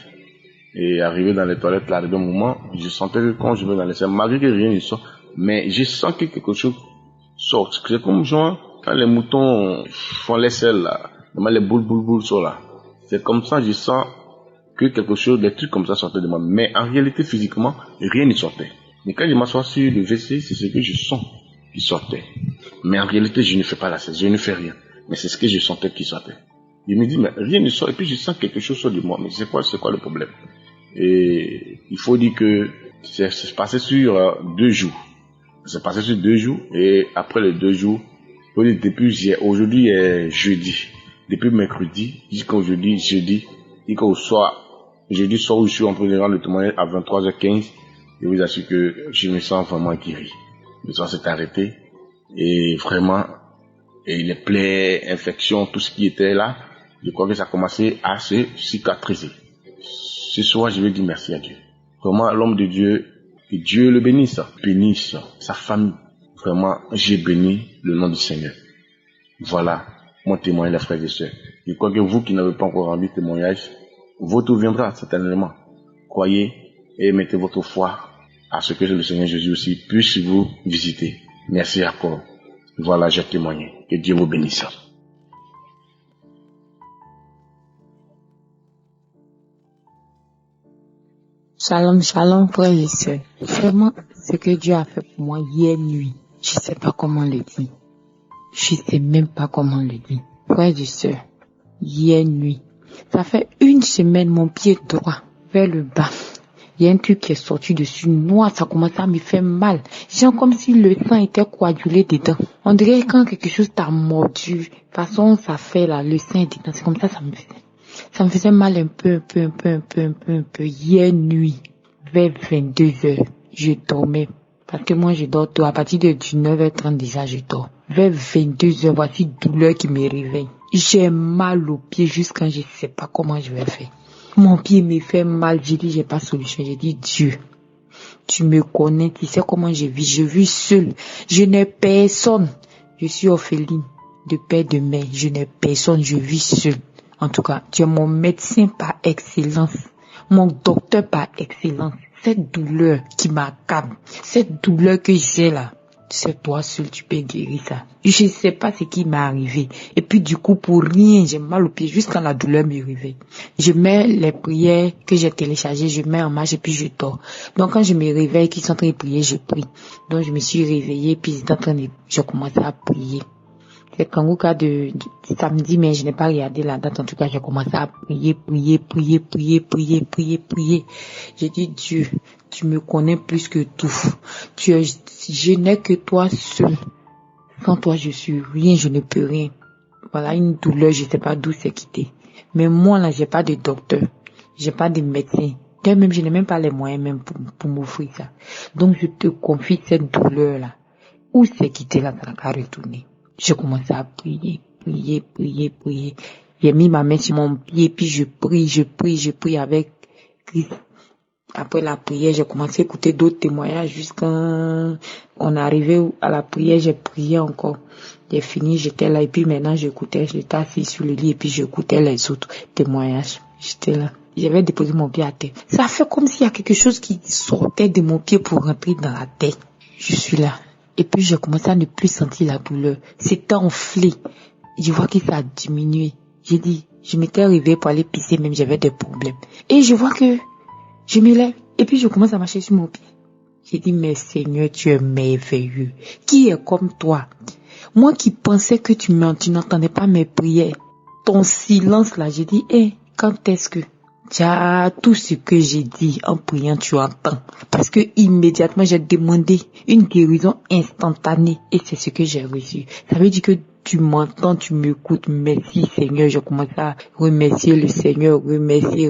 Et arrivé dans les toilettes, là, à un moment, je sentais que quand je vais dans les selles, malgré que rien ne sort, mais je sens que quelque chose sort. C'est comme genre, quand les moutons font les selles, là, les boules sont là. C'est comme ça, je sens que quelque chose, des trucs comme ça sortaient de moi. Mais en réalité, physiquement, rien ne sortait. Mais quand je m'assois sur le WC, c'est ce que je sens qui sortait. Mais en réalité, je ne fais pas la selle, je ne fais rien. Mais c'est ce que je sentais qui sortait. Je me dis, mais rien ne sort. Et puis je sens quelque chose sort de moi. Mais c'est quoi le problème? Et il faut dire que c'est passé sur 2 jours. C'est passé sur 2 jours. Et après les 2 jours, depuis aujourd'hui est jeudi. Depuis mercredi jusqu'à aujourd'hui, jeudi soir où je suis en train de rendre le témoignage à 23h15, je vous assure que je me sens vraiment guéri. Le sang s'est arrêté Et vraiment, et les plaies, infections, tout ce qui était là, je crois que ça a commencé à se cicatriser. Ce soir, je vais dire merci à Dieu. Vraiment, l'homme de Dieu, que Dieu le bénisse sa famille. Vraiment, j'ai béni le nom du Seigneur. Voilà mon témoignage, les frères et sœurs. Je crois que vous qui n'avez pas encore rendu témoignage, votre tour viendra certainement. Croyez et mettez votre foi à ce que le Seigneur Jésus aussi puisse vous visiter. Merci encore. Voilà, j'ai témoigné. Que Dieu vous bénisse. Shalom, shalom, frères et sœurs. Vraiment, ce que Dieu a fait pour moi hier nuit, je sais pas comment le dire. Je sais même pas comment le dire. Frères et sœurs, hier nuit, ça fait une semaine, mon pied droit, vers le bas. Il y a un truc qui est sorti dessus, noir, ça commence à me faire mal. Genre comme si le sang était coagulé dedans. On dirait quand quelque chose t'a mordu. De toute façon, ça fait là, le sang est dedans. C'est comme ça me faisait. Ça me faisait mal un peu. Hier nuit, vers 22h, je dormais. Parce que moi, je dors tôt. À partir de 19h30 déjà, je dors. Vers 22h, voici douleur qui me réveille. J'ai mal au pied jusqu'à je sais pas comment je vais faire. Mon pied me fait mal. J'ai dit, j'ai pas de solution. J'ai dit, Dieu, tu me connais, tu sais comment je vis. Je vis seule. Je n'ai personne. Je suis orpheline de père, de mère. Je n'ai personne. Je vis seule. En tout cas, tu es mon médecin par excellence. Mon docteur par excellence. Cette douleur qui m'accable. Cette douleur que j'ai là. C'est toi seul, tu peux guérir ça. Je sais pas ce qui m'est arrivé. Et puis du coup, pour rien, j'ai mal au pied jusqu'à la douleur me réveille. Je mets les prières que j'ai téléchargées, je mets en marche et puis je dors. Donc quand je me réveille, qu'ils sont en train de prier, je prie. Donc je me suis réveillée, puis je commençais à prier. C'est Kanguka de samedi, mais je n'ai pas regardé la date. En tout cas, j'ai commencé à prier. J'ai dit, Dieu, tu me connais plus que tout. Je n'ai que toi seul. Sans toi, je suis rien, je ne peux rien. Voilà une douleur, je ne sais pas d'où c'est quitté. Mais moi, là, j'ai pas de docteur. J'ai pas de médecin. Même, je n'ai même pas les moyens même pour m'offrir ça. Donc, je te confie cette douleur-là. Où c'est quitté là, ça va retourner. Je commençais à prier. J'ai mis ma main sur mon pied, puis je prie avec Christ. Après la prière, j'ai commencé à écouter d'autres témoignages jusqu'à on est arrivé à la prière, j'ai prié encore. J'ai fini, j'étais là et puis maintenant j'écoutais, j'étais assis sur le lit et puis j'écoutais les autres témoignages. J'étais là. J'avais déposé mon pied à terre. Ça fait comme s'il y a quelque chose qui sortait de mon pied pour rentrer dans la tête. Je suis là. Et puis j'ai commencé à ne plus sentir la douleur. C'était enflé. Je vois que ça a diminué. J'ai dit, je m'étais réveillée pour aller pisser, même j'avais des problèmes. Et je vois que je me lève. Et puis je commence à marcher sur mon pied. J'ai dit, mais Seigneur, tu es merveilleux. Qui est comme toi? Moi qui pensais que tu n'entendais pas mes prières. Ton silence là, j'ai dit, quand est-ce que tout ce que j'ai dit en priant, tu entends. Parce que immédiatement, j'ai demandé une guérison instantanée. Et c'est ce que j'ai reçu. Ça veut dire que tu m'entends, tu m'écoutes. Merci Seigneur. Je commence à remercier le Seigneur, remercier.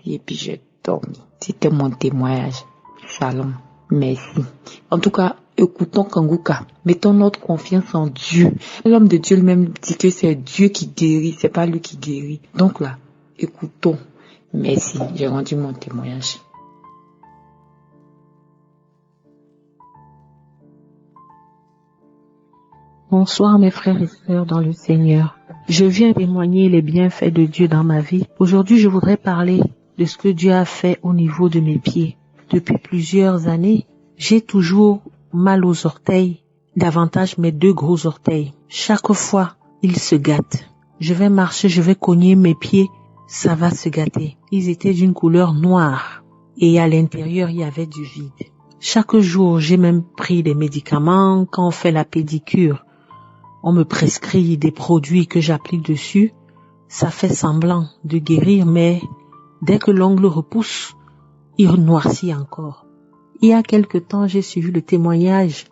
Et puis j'ai dormi. C'était mon témoignage. Shalom. Merci. En tout cas, écoutons Kanguka. Mettons notre confiance en Dieu. L'homme de Dieu lui-même dit que c'est Dieu qui guérit, c'est pas lui qui guérit. Donc là, écoutons. Merci, j'ai rendu mon témoignage. Bonsoir mes frères et sœurs dans le Seigneur. Je viens témoigner les bienfaits de Dieu dans ma vie. Aujourd'hui, je voudrais parler de ce que Dieu a fait au niveau de mes pieds. Depuis plusieurs années, j'ai toujours mal aux orteils, davantage mes 2 gros orteils. Chaque fois, ils se gâtent. Je vais marcher, je vais cogner mes pieds, ça va se gâter. Ils étaient d'une couleur noire et à l'intérieur, il y avait du vide. Chaque jour, j'ai même pris des médicaments. Quand on fait la pédicure, on me prescrit des produits que j'applique dessus. Ça fait semblant de guérir, mais dès que l'ongle repousse, il noircit encore. Il y a quelque temps, j'ai suivi le témoignage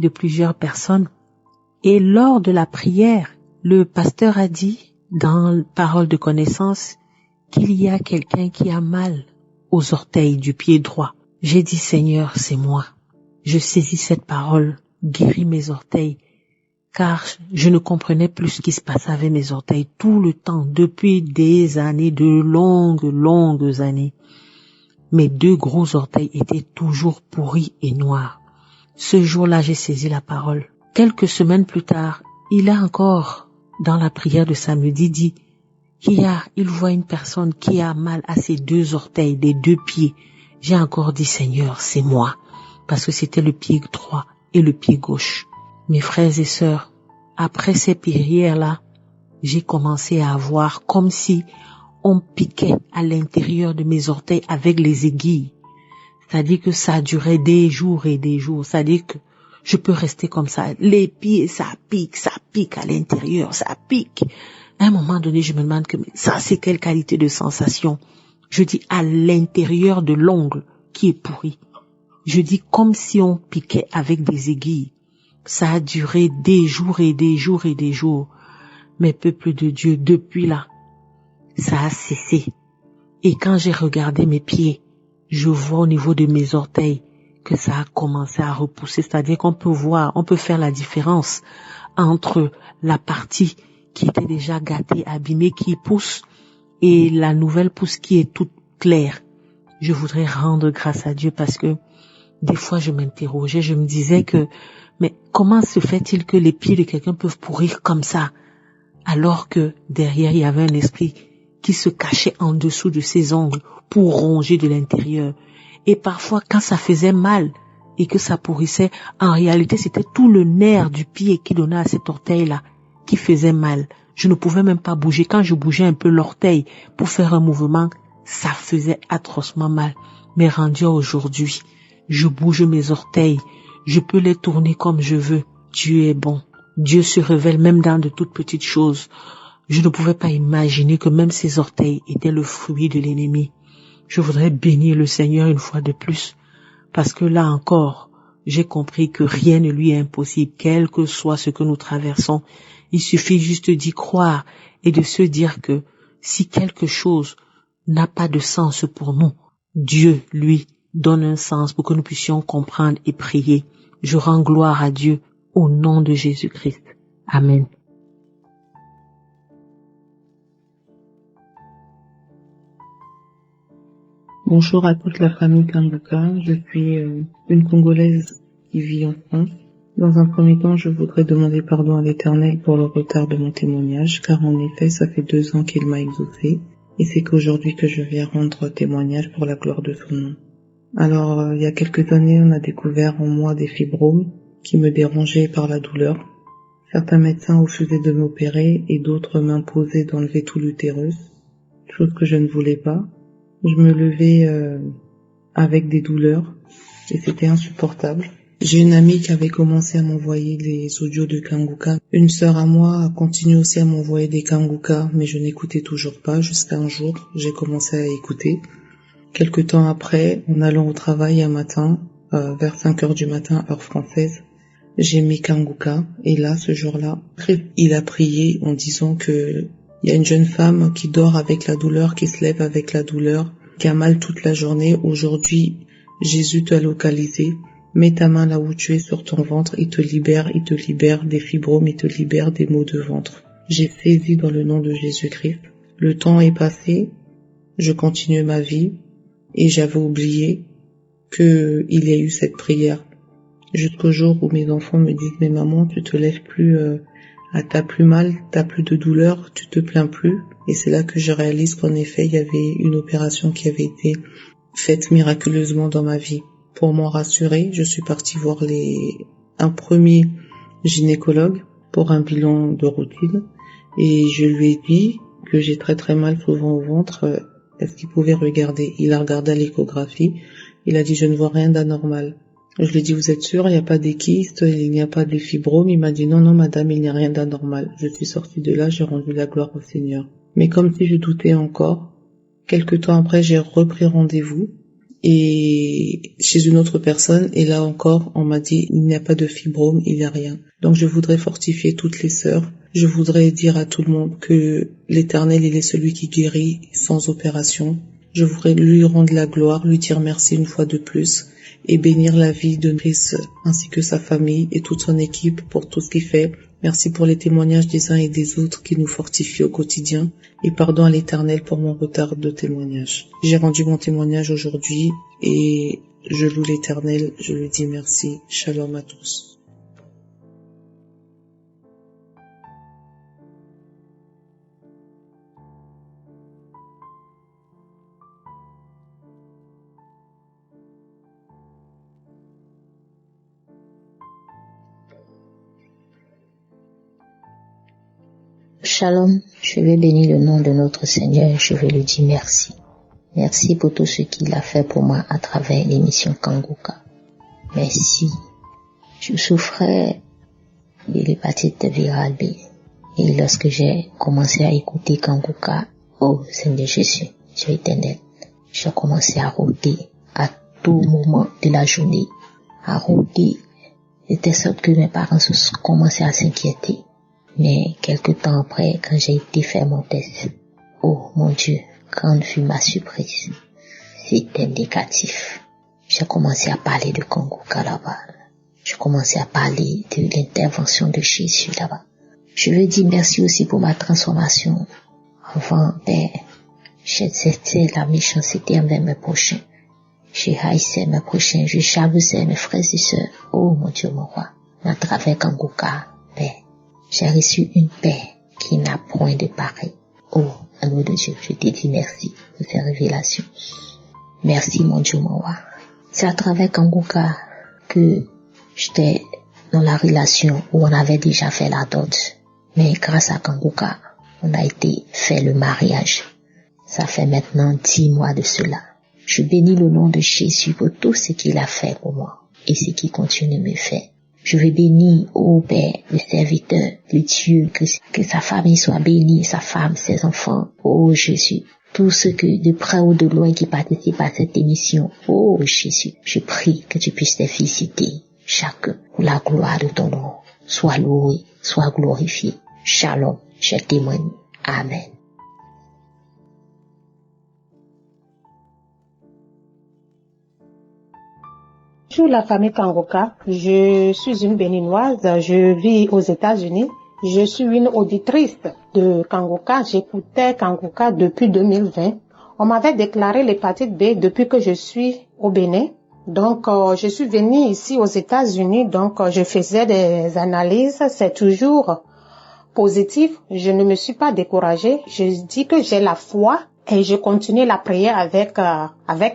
de plusieurs personnes et lors de la prière, le pasteur a dit dans Parole de connaissance qu'il y a quelqu'un qui a mal aux orteils du pied droit. J'ai dit, Seigneur, c'est moi. Je saisis cette parole, guéris mes orteils. car je ne comprenais plus ce qui se passait avec mes orteils tout le temps, depuis des années, de longues années. Mes 2 gros orteils étaient toujours pourris et noirs. Ce jour-là, j'ai saisi la parole. Quelques semaines plus tard, il a encore, dans la prière de samedi, dit il voit une personne qui a mal à ses 2 orteils, des 2 pieds. J'ai encore dit, Seigneur, c'est moi, parce que c'était le pied droit et le pied gauche. Mes frères et sœurs, après ces prières-là, j'ai commencé à voir comme si on piquait à l'intérieur de mes orteils avec les aiguilles. C'est-à-dire que ça durait des jours et des jours. C'est-à-dire que je peux rester comme ça. Les pieds, ça pique à l'intérieur, ça pique. À un moment donné, je me demande que ça, c'est quelle qualité de sensation? Je dis à l'intérieur de l'ongle qui est pourri. Je dis comme si on piquait avec des aiguilles. Ça a duré des jours et des jours et des jours. Mais peuple de Dieu, depuis là, ça a cessé. Et quand j'ai regardé mes pieds, je vois au niveau de mes orteils que ça a commencé à repousser. C'est-à-dire qu'on peut voir, on peut faire la différence entre la partie qui était déjà gâtée, abîmée, qui pousse, et la nouvelle pousse qui est toute claire. Je voudrais rendre grâce à Dieu parce que des fois je m'interrogeais, je me disais que, mais comment se fait-il que les pieds de quelqu'un peuvent pourrir comme ça, alors que derrière il y avait un esprit qui se cachait en dessous de ses ongles pour ronger de l'intérieur. Et parfois quand ça faisait mal et que ça pourrissait, en réalité c'était tout le nerf du pied qui donnait à cet orteil-là qui faisait mal. Je ne pouvais même pas bouger. Quand je bougeais un peu l'orteil pour faire un mouvement, ça faisait atrocement mal. Mais rendu à aujourd'hui, je bouge mes orteils, je peux les tourner comme je veux. Dieu est bon. Dieu se révèle même dans de toutes petites choses. Je ne pouvais pas imaginer que même ces orteils étaient le fruit de l'ennemi. Je voudrais bénir le Seigneur une fois de plus, parce que là encore, j'ai compris que rien ne lui est impossible, quel que soit ce que nous traversons. Il suffit juste d'y croire et de se dire que si quelque chose n'a pas de sens pour nous, Dieu, lui, donne un sens pour que nous puissions comprendre et prier. Je rends gloire à Dieu au nom de Jésus-Christ. Amen. Bonjour à toute la famille Kanguka. Je suis une Congolaise qui vit en France. Dans un premier temps, je voudrais demander pardon à l'Éternel pour le retard de mon témoignage, car en effet, ça fait 2 ans qu'il m'a exaucé, et c'est qu'aujourd'hui que je viens rendre témoignage pour la gloire de son nom. Alors, il y a quelques années, on a découvert en moi des fibromes qui me dérangeaient par la douleur. Certains médecins refusaient de m'opérer et d'autres m'imposaient d'enlever tout l'utérus, chose que je ne voulais pas. Je me levais avec des douleurs et c'était insupportable. J'ai une amie qui avait commencé à m'envoyer des audios de Kanguka. Une sœur à moi a continué aussi à m'envoyer des Kanguka, mais je n'écoutais toujours pas. Jusqu'à un jour, j'ai commencé à écouter. Quelque temps après, en allant au travail un matin, vers 5 heures du matin, heure française, j'ai mis Kanguka. Et là, ce jour-là, il a prié en disant que il y a une jeune femme qui dort avec la douleur, qui se lève avec la douleur, qui a mal toute la journée. Aujourd'hui, Jésus t'a localisé. Mets ta main là où tu es sur ton ventre, il te libère des fibromes, il te libère des maux de ventre. J'ai saisi dans le nom de Jésus-Christ. Le temps est passé, je continue ma vie et j'avais oublié qu'il y a eu cette prière. Jusqu'au jour où mes enfants me disent, mais maman, tu te lèves plus, t'as plus mal, t'as plus de douleur, tu te plains plus. Et c'est là que je réalise qu'en effet, il y avait une opération qui avait été faite miraculeusement dans ma vie. Pour m'en rassurer, je suis partie voir un premier gynécologue pour un bilan de routine et je lui ai dit que j'ai très très mal souvent au ventre. Est-ce qu'il pouvait regarder? Il a regardé à l'échographie. Il a dit, je ne vois rien d'anormal. Je lui ai dit, vous êtes sûr, il n'y a pas des kystes, il n'y a pas des fibromes? Il m'a dit, non, madame, il n'y a rien d'anormal. Je suis sortie de là, j'ai rendu la gloire au Seigneur. Mais comme si je doutais encore, quelque temps après, j'ai repris rendez-vous et chez une autre personne, et là encore, on m'a dit, il n'y a pas de fibrome, il n'y a rien. Donc je voudrais fortifier toutes les sœurs. Je voudrais dire à tout le monde que l'Éternel, il est celui qui guérit sans opération. Je voudrais lui rendre la gloire, lui dire merci une fois de plus et bénir la vie de Chris ainsi que sa famille et toute son équipe pour tout ce qu'il fait. Merci pour les témoignages des uns et des autres qui nous fortifient au quotidien. Et pardon à l'Éternel pour mon retard de témoignage. J'ai rendu mon témoignage aujourd'hui et je loue l'Éternel, je lui dis merci. Shalom à tous. Shalom, je vais bénir le nom de notre Seigneur, je vais lui dire merci. Merci pour tout ce qu'il a fait pour moi à travers l'émission Kanguka. Merci. Je souffrais de l'hépatite virale B. Et lorsque j'ai commencé à écouter Kanguka, oh Seigneur Jésus, Dieu éternel, j'ai commencé à rôder à tout moment de la journée. À rôder de telle sorte que mes parents commençaient à s'inquiéter. Mais quelque temps après, quand j'ai été faire mon test, oh mon Dieu, grande fut ma surprise. C'était négatif. J'ai commencé à parler de Kanguka là-bas. J'ai commencé à parler de l'intervention de Jésus là-bas. Je veux dire merci aussi pour ma transformation. Avant, c'était la méchanceté envers mes prochains. Je haïssais mes prochains, je jalousais mes frères et sœurs. Oh mon Dieu, mon roi. À travers Kanguka, j'ai reçu une paix qui n'a point de pareil. Oh, amour de Dieu, je te dis merci pour ces révélations. Merci, mon Dieu, mon roi. C'est à travers Kanguka que j'étais dans la relation où on avait déjà fait la dot. Mais grâce à Kanguka, on a été fait le mariage. Ça fait maintenant 10 mois de cela. Je bénis le nom de Jésus pour tout ce qu'il a fait pour moi et ce qu'il continue de me faire. Je veux bénir, ô Père, le serviteur de Dieu, que sa famille soit bénie, sa femme, ses enfants, ô Jésus. Tous ceux que de près ou de loin qui participent à cette émission, ô Jésus, je prie que tu puisses les visiter, chacun, pour la gloire de ton nom. Sois loué, sois glorifié. Shalom, je témoigne. Amen. Bonjour la famille Kanguka, je suis une béninoise, je vis aux États-Unis. Je suis une auditrice de Kanguka, j'écoutais Kanguka depuis 2020. On m'avait déclaré l'hépatite B depuis que je suis au Bénin. Donc, je suis venue ici aux États-Unis, donc je faisais des analyses, c'est toujours positif. Je ne me suis pas découragée, je dis que j'ai la foi et je continue la prière avec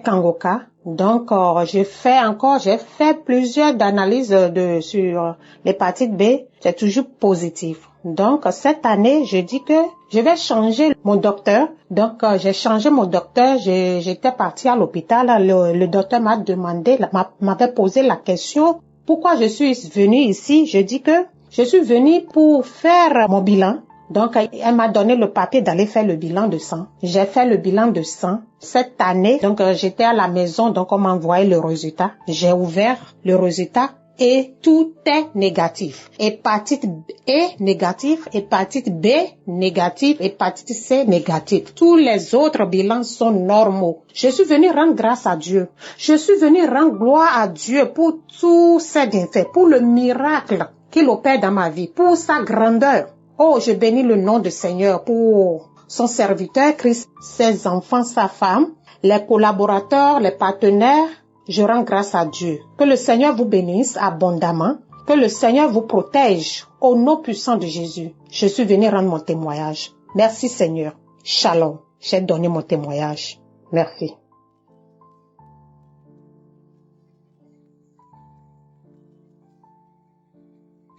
Kanguka. Donc, j'ai fait plusieurs analyses sur l'hépatite B. C'est toujours positif. Donc, cette année, je dis que je vais changer mon docteur. Donc, j'ai changé mon docteur. J'étais partie à l'hôpital. Le docteur m'avait posé la question, pourquoi je suis venue ici? Je dis que je suis venue pour faire mon bilan. Donc, elle m'a donné le papier d'aller faire le bilan de sang. J'ai fait le bilan de sang cette année. Donc, j'étais à la maison, donc on m'a envoyé le résultat. J'ai ouvert le résultat et tout est négatif. Hépatite E négatif, hépatite B négatif, hépatite C négatif. Tous les autres bilans sont normaux. Je suis venue rendre grâce à Dieu. Je suis venue rendre gloire à Dieu pour tous ses bienfaits, pour le miracle qu'il opère dans ma vie, pour sa grandeur. Oh, je bénis le nom du Seigneur pour son serviteur Christ, ses enfants, sa femme, les collaborateurs, les partenaires. Je rends grâce à Dieu. Que le Seigneur vous bénisse abondamment. Que le Seigneur vous protège au nom puissant de Jésus. Je suis venu rendre mon témoignage. Merci Seigneur. Shalom. J'ai donné mon témoignage. Merci.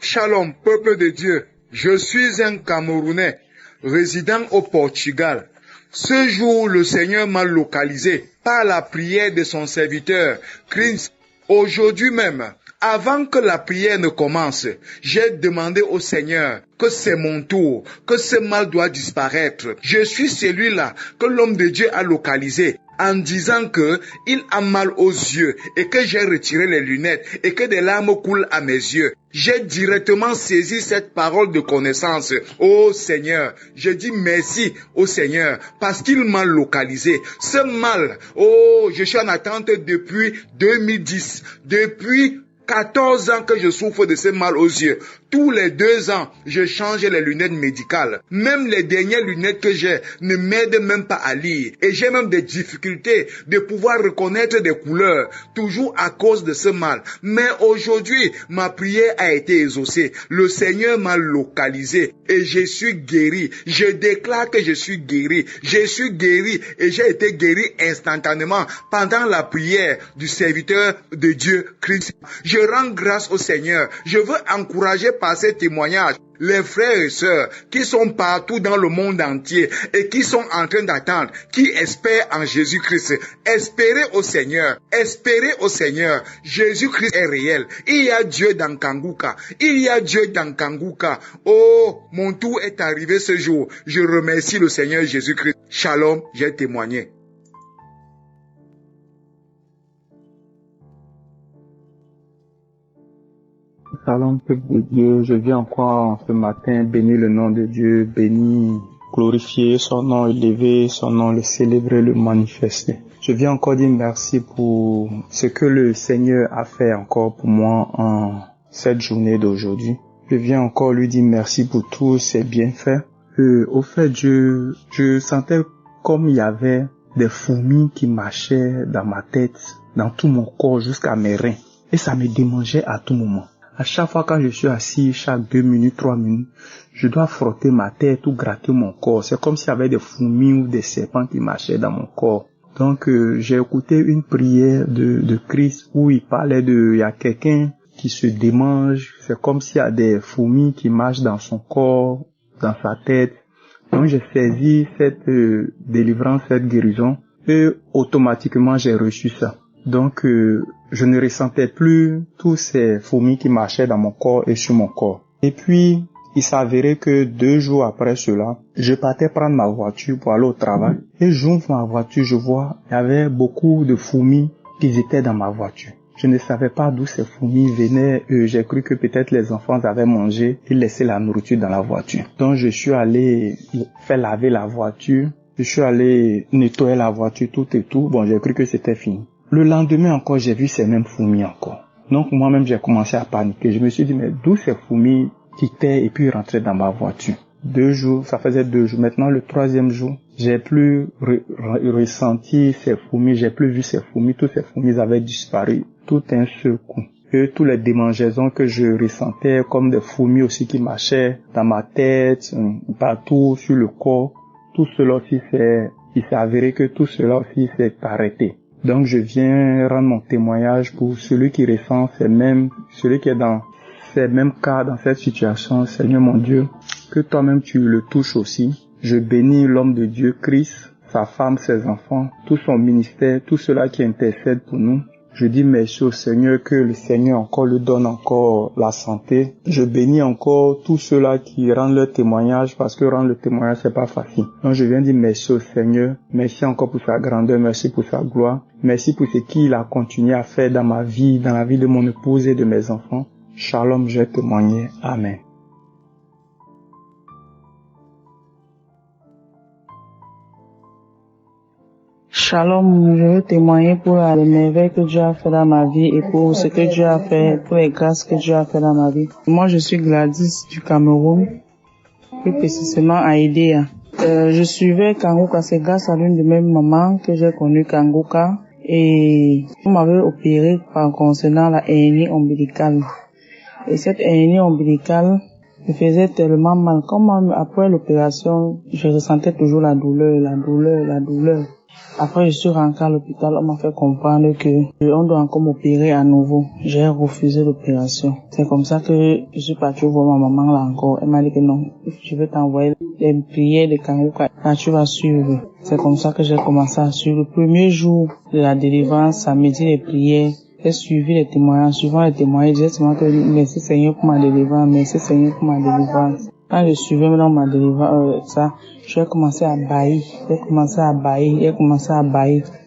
Shalom, peuple de Dieu. Je suis un Camerounais, résident au Portugal. Ce jour, le Seigneur m'a localisé par la prière de son serviteur, Chris. Aujourd'hui même, avant que la prière ne commence, j'ai demandé au Seigneur que c'est mon tour, que ce mal doit disparaître. Je suis celui-là que l'homme de Dieu a localisé en disant que il a mal aux yeux et que j'ai retiré les lunettes et que des larmes coulent à mes yeux. J'ai directement saisi cette parole de connaissance. Oh Seigneur, je dis merci au Seigneur parce qu'il m'a localisé. Ce mal, oh, je suis en attente depuis 2010. Depuis 14 ans que je souffre de ce mal aux yeux. Tous les 2 ans, je change les lunettes médicales. Même les dernières lunettes que j'ai ne m'aident même pas à lire. Et j'ai même des difficultés de pouvoir reconnaître des couleurs, toujours à cause de ce mal. Mais aujourd'hui, ma prière a été exaucée. Le Seigneur m'a localisé et je suis guéri. Je déclare que je suis guéri. Je suis guéri et j'ai été guéri instantanément pendant la prière du serviteur de Dieu, Christ. Je rends grâce au Seigneur. Je veux encourager par ces témoignages les frères et sœurs qui sont partout dans le monde entier et qui sont en train d'attendre, qui espèrent en Jésus-Christ. Espérez au Seigneur. Espérez au Seigneur. Jésus-Christ est réel. Il y a Dieu dans Kanguka. Il y a Dieu dans Kanguka. Oh, mon tour est arrivé ce jour. Je remercie le Seigneur Jésus-Christ. Shalom, j'ai témoigné. Shalom, peuple de Dieu, je viens encore ce matin bénir le nom de Dieu, bénir, glorifier son nom, élever son nom, le célébrer, le manifester. Je viens encore dire merci pour ce que le Seigneur a fait encore pour moi en cette journée d'aujourd'hui. Je viens encore lui dire merci pour tous ses bienfaits. Au fait, je sentais comme il y avait des fourmis qui marchaient dans ma tête, dans tout mon corps jusqu'à mes reins. Et ça me démangeait à tout moment. À chaque fois quand je suis assis, chaque 2 minutes, 3 minutes, je dois frotter ma tête ou gratter mon corps. C'est comme s'il y avait des fourmis ou des serpents qui marchaient dans mon corps. Donc j'ai écouté une prière de Christ où il parlait il y a quelqu'un qui se démange. C'est comme s'il y a des fourmis qui marchent dans son corps, dans sa tête. Donc j'ai saisi cette délivrance, cette guérison et automatiquement j'ai reçu ça. Donc, je ne ressentais plus tous ces fourmis qui marchaient dans mon corps et sur mon corps. Et puis, il s'avérait que 2 jours après cela, je partais prendre ma voiture pour aller au travail. Et j'ouvre ma voiture, je vois, il y avait beaucoup de fourmis qui étaient dans ma voiture. Je ne savais pas d'où ces fourmis venaient. J'ai cru que peut-être les enfants avaient mangé et laissé la nourriture dans la voiture. Donc, je suis allé faire laver la voiture. Je suis allé nettoyer la voiture, tout et tout. Bon, j'ai cru que c'était fini. Le lendemain encore, j'ai vu ces mêmes fourmis encore. Donc moi-même, j'ai commencé à paniquer. Je me suis dit, mais d'où ces fourmis quittaient et puis rentraient dans ma voiture? 2 jours, ça faisait 2 jours. Maintenant, le 3e jour, j'ai plus ressenti ces fourmis, j'ai plus vu ces fourmis. Tous ces fourmis avaient disparu tout un seul coup. Et tous les démangeaisons que je ressentais, comme des fourmis aussi qui marchaient dans ma tête, partout sur le corps, tout cela aussi il s'est avéré que tout cela aussi s'est arrêté. Donc je viens rendre mon témoignage pour celui qui ressent celui qui est dans ces mêmes cas, dans cette situation. Seigneur mon Dieu, que toi-même tu le touches aussi. Je bénis l'homme de Dieu, Christ, sa femme, ses enfants, tout son ministère, tout cela qui intercède pour nous. Je dis merci au Seigneur, que le Seigneur encore lui donne encore la santé. Je bénis encore tous ceux-là qui rendent leur témoignage, parce que rendre le témoignage, c'est pas facile. Donc je viens dire merci au Seigneur. Merci encore pour sa grandeur, merci pour sa gloire. Merci pour ce qu'il a continué à faire dans ma vie, dans la vie de mon épouse et de mes enfants. Shalom, j'ai témoigné. Amen. Shalom, je veux témoigner pour les merveilles que Dieu a fait dans ma vie et pour ce que Dieu a fait, pour les grâces que Dieu a fait dans ma vie. Moi, je suis Gladys du Cameroun, plus précisément à Idéa. Je suivais Kanguka, c'est grâce à l'une de mes mamans que j'ai connu Kanguka et on m'avait opéré concernant la hernie ombilicale. Et cette hernie ombilicale me faisait tellement mal. Comme après l'opération, je ressentais toujours la douleur. Après, je suis rentrée à l'hôpital, on m'a fait comprendre que on doit encore m'opérer à nouveau. J'ai refusé l'opération. C'est comme ça que je suis partie voir ma maman là encore. Elle m'a dit que non, je vais t'envoyer les prières de Kanguka. Là, tu vas suivre. C'est comme ça que j'ai commencé à suivre. Le premier jour de la délivrance, samedi, les prières, j'ai suivi les témoignages. Suivant les témoignages, j'ai seulement que merci Seigneur pour ma délivrance, merci Seigneur pour ma délivrance. Quand je suivais maintenant ma délivrance, j'ai commencé à bailler.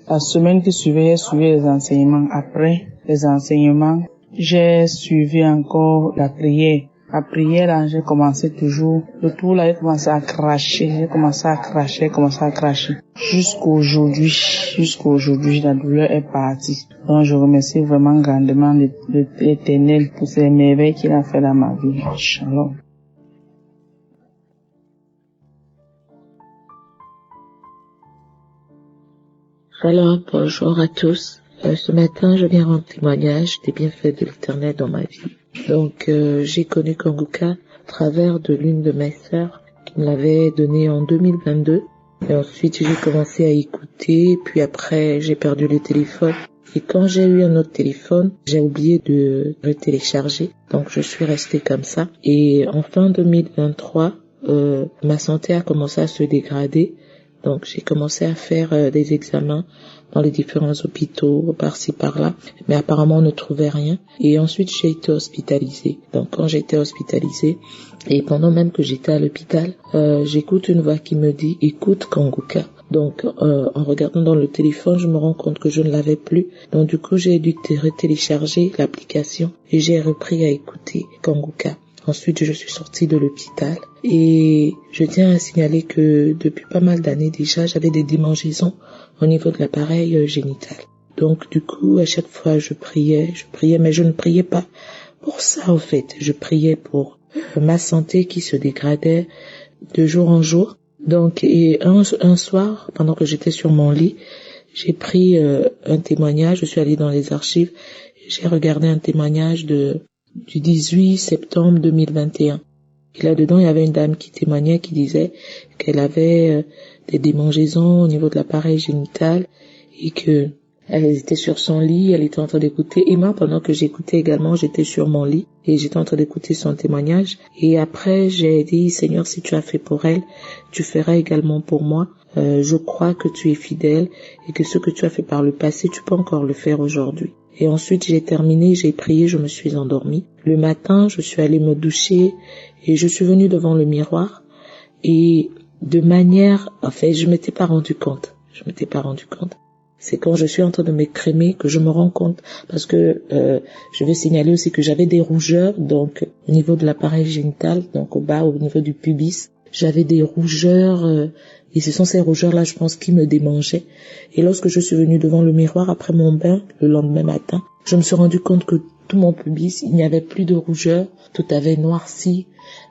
La semaine qui suivait, j'ai suivi les enseignements. Après les enseignements, j'ai suivi encore la prière. La prière, là, j'ai commencé toujours. Le tour, là, j'ai commencé à cracher. Jusqu'à aujourd'hui, la douleur est partie. Donc, je remercie vraiment grandement l'Éternel pour ces merveilles qu'il a fait dans ma vie. Shalom. Shalom, bonjour à tous. Ce matin, je viens rendre témoignage des bienfaits de l'Éternel dans ma vie. Donc, j'ai connu Kanguka à travers de l'une de mes sœurs qui me l'avait donné en 2022. Et ensuite, j'ai commencé à écouter, puis après, j'ai perdu le téléphone. Et quand j'ai eu un autre téléphone, j'ai oublié de le télécharger. Donc, je suis restée comme ça. Et en fin 2023, ma santé a commencé à se dégrader. Donc, j'ai commencé à faire des examens dans les différents hôpitaux, par-ci, par-là. Mais apparemment, on ne trouvait rien. Et ensuite, j'ai été hospitalisée. Donc, quand j'ai été hospitalisée, et pendant même que j'étais à l'hôpital, j'écoute une voix qui me dit « Écoute Kanguka ». Donc, en regardant dans le téléphone, je me rends compte que je ne l'avais plus. Donc, du coup, j'ai dû télécharger l'application et j'ai repris à écouter Kanguka. Ensuite, je suis sortie de l'hôpital et je tiens à signaler que depuis pas mal d'années déjà, j'avais des démangeaisons au niveau de l'appareil génital. Donc, du coup, à chaque fois, je priais, mais je ne priais pas pour ça, en fait. Je priais pour ma santé qui se dégradait de jour en jour. Donc, et un soir, pendant que j'étais sur mon lit, j'ai pris un témoignage, je suis allée dans les archives, j'ai regardé un témoignage du 18 septembre 2021. Et là-dedans, il y avait une dame qui témoignait, qui disait qu'elle avait des démangeaisons au niveau de l'appareil génital et que elle était sur son lit, elle était en train d'écouter. Et moi, pendant que j'écoutais également, j'étais sur mon lit et j'étais en train d'écouter son témoignage. Et après, j'ai dit, Seigneur, si tu as fait pour elle, tu feras également pour moi. Je crois que tu es fidèle et que ce que tu as fait par le passé, tu peux encore le faire aujourd'hui. Et ensuite, j'ai terminé, j'ai prié, je me suis endormie. Le matin, je suis allée me doucher et je suis venue devant le miroir. Et de manière, je m'étais pas rendu compte. C'est quand je suis en train de m'écrémer que je me rends compte, parce que je vais signaler aussi que j'avais des rougeurs, donc au niveau de l'appareil génital, donc au bas, au niveau du pubis, j'avais des rougeurs, et ce sont ces rougeurs-là, je pense, qui me démangeaient. Et lorsque je suis venue devant le miroir après mon bain, le lendemain matin, je me suis rendu compte que tout mon pubis, il n'y avait plus de rougeurs, tout avait noirci,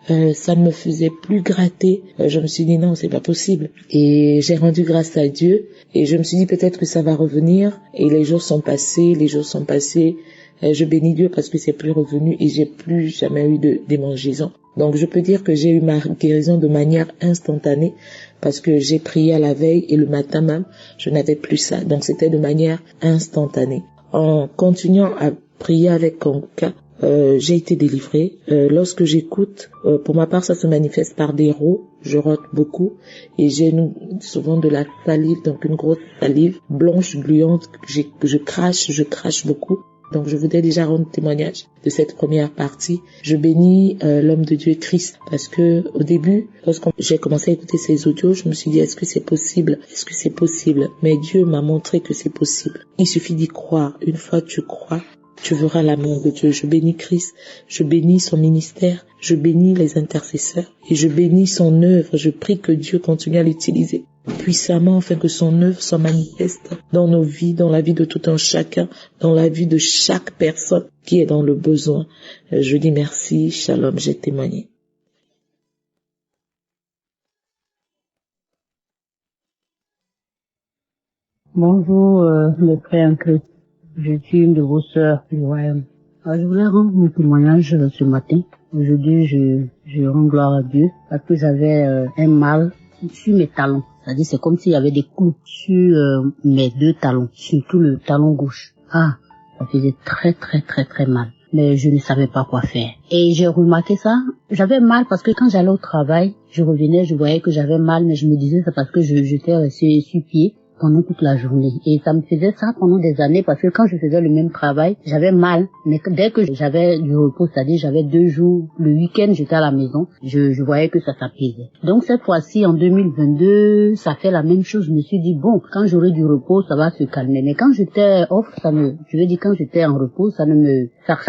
ça ne me faisait plus gratter. Je me suis dit non, c'est pas possible. Et j'ai rendu grâce à Dieu et je me suis dit peut-être que ça va revenir. Et les jours sont passés. Je bénis Dieu parce que c'est plus revenu et j'ai plus jamais eu de démangeaison. Donc je peux dire que j'ai eu ma guérison de manière instantanée parce que j'ai prié à la veille et le matin même, je n'avais plus ça. Donc c'était de manière instantanée. En continuant à prier avec Kanguka, j'ai été délivrée. Lorsque j'écoute, pour ma part, ça se manifeste par des rots. Je rote beaucoup et j'ai souvent de la salive, donc une grosse salive blanche, gluante, que je crache beaucoup. Donc je voudrais déjà rendre témoignage de cette première partie. Je bénis l'homme de Dieu Christ parce que au début, lorsque j'ai commencé à écouter ces audios, je me suis dit est-ce que c'est possible? Mais Dieu m'a montré que c'est possible. Il suffit d'y croire. Une fois que tu crois, tu verras l'amour de Dieu. Je bénis Christ, je bénis son ministère, je bénis les intercesseurs et je bénis son œuvre. Je prie que Dieu continue à l'utiliser puissamment afin que son œuvre soit manifeste dans nos vies, dans la vie de tout un chacun, dans la vie de chaque personne qui est dans le besoin. Je dis merci, shalom, j'ai témoigné. Bonjour, le frère en Christ. Je suis une de vos sœurs du royaume. Alors, je voulais rendre mon témoignage ce matin. Aujourd'hui, je rends gloire à Dieu parce que j'avais un mal sur mes talons. C'est-à-dire, c'est comme s'il y avait des clous sur mes deux talons, surtout le talon gauche. Ah, ça faisait très mal. Mais je ne savais pas quoi faire. Et j'ai remarqué ça. J'avais mal parce que quand j'allais au travail, je revenais, je voyais que j'avais mal, mais je me disais c'est parce que j'étais resté sur pied. pendant toute la journée. Et ça me faisait ça pendant des années parce que quand je faisais le même travail, j'avais mal. Mais dès que j'avais du repos, c'est-à-dire j'avais 2 jours, le week-end j'étais à la maison, je voyais que ça s'apaisait. Donc cette fois-ci, en 2022, ça fait la même chose. Je me suis dit, bon, quand j'aurai du repos, ça va se calmer. Mais quand j'étais off, quand j'étais en repos, ça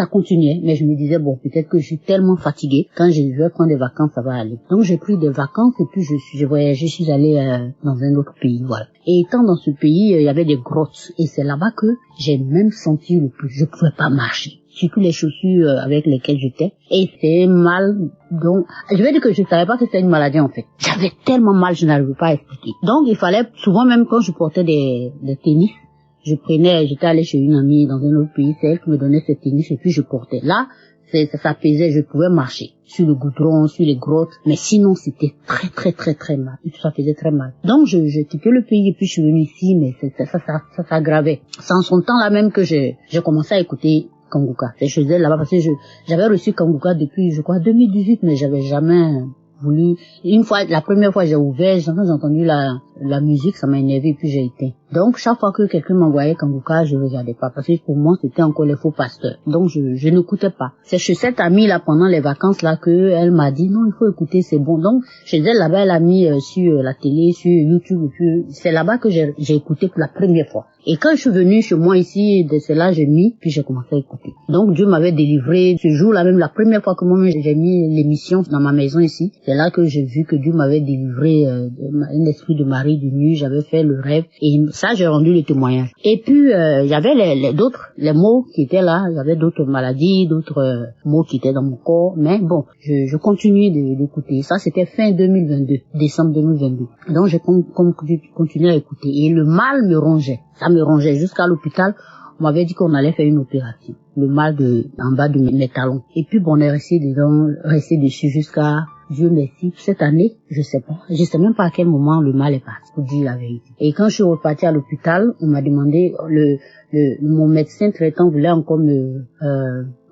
continuait. Mais je me disais, bon, peut-être que je suis tellement fatiguée, quand je vais prendre des vacances, ça va aller. Donc j'ai pris des vacances et puis je voyageais, je suis allée dans un autre pays, voilà. Et étant dans ce pays, il y avait des grottes. Et c'est là-bas que j'ai même senti le plus. Je pouvais pas marcher. Surtout les chaussures avec lesquelles j'étais. Et c'est mal. Donc, je vais dire que je savais pas que c'était une maladie, en fait. J'avais tellement mal, je n'arrivais pas à expliquer. Donc, il fallait, souvent même quand je portais des tennis, j'étais allée chez une amie dans un autre pays, c'est elle qui me donnait ces tennis et puis je portais. Là, ça pesait, je pouvais marcher sur le goudron, sur les grottes, mais sinon c'était très très très très mal. Ça faisait très mal. Donc j'ai quitté le pays et puis je suis venue ici, mais ça s'aggravait. C'est en son temps là même que j'ai commencé à écouter Kanguka. C'est chez elle là-bas parce que j'avais reçu Kanguka depuis, je crois, 2018, mais j'avais jamais voulu. Une fois, la première fois j'ai ouvert, j'ai entendu la musique, ça m'a énervé et puis j'ai éteint. Donc chaque fois que quelqu'un m'envoyait Kanguka, je regardais pas parce que pour moi c'était encore les faux pasteurs. Donc je n'écoutais pas. C'est chez cette amie là pendant les vacances là que elle m'a dit non, il faut écouter, c'est bon. Donc chez elle là-bas, elle a mis sur la télé, sur YouTube, et puis c'est là-bas que j'ai écouté pour la première fois. Et quand je suis venue chez moi ici, de cela j'ai mis, puis j'ai commencé à écouter. Donc Dieu m'avait délivré ce jour-là même, la première fois que moi j'ai mis l'émission dans ma maison ici, c'est là que j'ai vu que Dieu m'avait délivré un esprit de mari de nuit, j'avais fait le rêve et ça j'ai rendu le témoignage. Et puis il y avait les mots qui étaient là, il y avait d'autres maladies, d'autres mots qui étaient dans mon corps, mais bon, je continue d'écouter. Ça c'était fin 2022, décembre 2022. Donc j'ai continué à écouter et le mal me rongeait. Ça me rongeait jusqu'à l'hôpital. On m'avait dit qu'on allait faire une opération. Le mal en bas de mes talons. Et puis bon, on est resté dessus jusqu'à, Dieu merci, cette année, je sais pas. Je sais même pas à quel moment le mal est parti, pour dire la vérité. Et quand je suis reparti à l'hôpital, on m'a demandé, mon médecin traitant voulait encore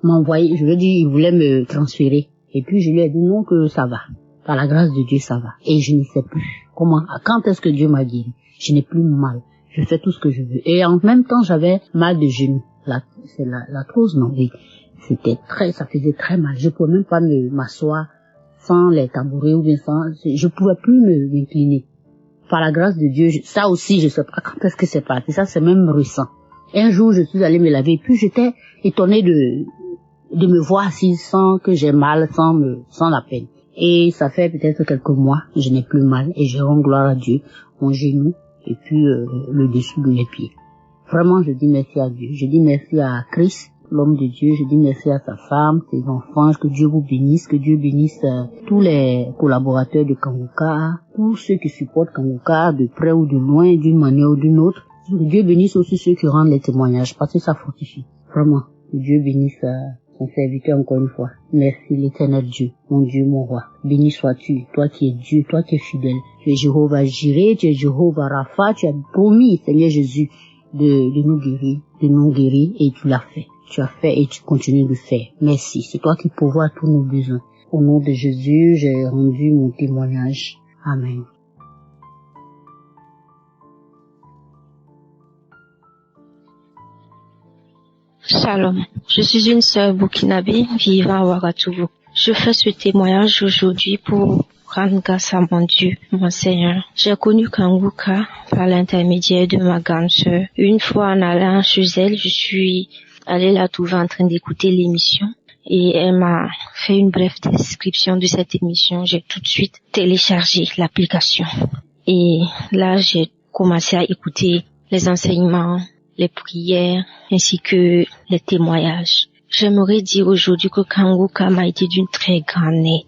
m'envoyer, je veux dire, il voulait me transférer. Et puis je lui ai dit non, que ça va. Par la grâce de Dieu, ça va. Et je ne sais plus comment, quand est-ce que Dieu m'a guéri. Je n'ai plus mal. Je fais tout ce que je veux. Et en même temps, j'avais mal de genou. C'est l'arthrose, non, oui. Ça faisait très mal. Je pouvais même pas m'asseoir sans les tabourets ou bien je pouvais plus m'incliner. Par la grâce de Dieu, ça aussi, je sais pas quand est-ce que c'est parti. Ça, c'est même récent. Un jour, je suis allée me laver et puis j'étais étonnée de me voir assise sans que j'ai mal, sans la peine. Et ça fait peut-être quelques mois, je n'ai plus mal et je rends gloire à Dieu, mon genou et puis le dessous de mes pieds. Vraiment, je dis merci à Dieu. Je dis merci à Christ, l'homme de Dieu. Je dis merci à sa femme, ses enfants. Que Dieu vous bénisse, que Dieu bénisse tous les collaborateurs de Kanguka, tous ceux qui supportent Kanguka de près ou de loin, d'une manière ou d'une autre. Que Dieu bénisse aussi ceux qui rendent les témoignages, parce que ça fortifie. Vraiment, que Dieu bénisse son serviteur encore une fois. Merci l'éternel Dieu, mon Dieu, mon roi. Béni sois-tu, toi qui es Dieu, toi qui es fidèle. Tu es Jéhovah Jireh, tu es Jéhovah Rapha, tu as promis, Seigneur Jésus, de nous guérir, et tu l'as fait. Tu as fait et tu continues de faire. Merci, c'est toi qui pourvois tous nos besoins. Au nom de Jésus, j'ai rendu mon témoignage. Amen. Shalom, je suis une sœur burkinabé vivant à Ouagadougou. Je fais ce témoignage aujourd'hui pour rendre grâce à mon Dieu, mon Seigneur. J'ai connu Kanguka par l'intermédiaire de ma grande sœur. Une fois en allant chez elle, je suis allée la trouver en train d'écouter l'émission et elle m'a fait une brève description de cette émission. J'ai tout de suite téléchargé l'application et là j'ai commencé à écouter les enseignements, les prières ainsi que les témoignages. J'aimerais dire aujourd'hui que Kanguka m'a été d'une très grande aide.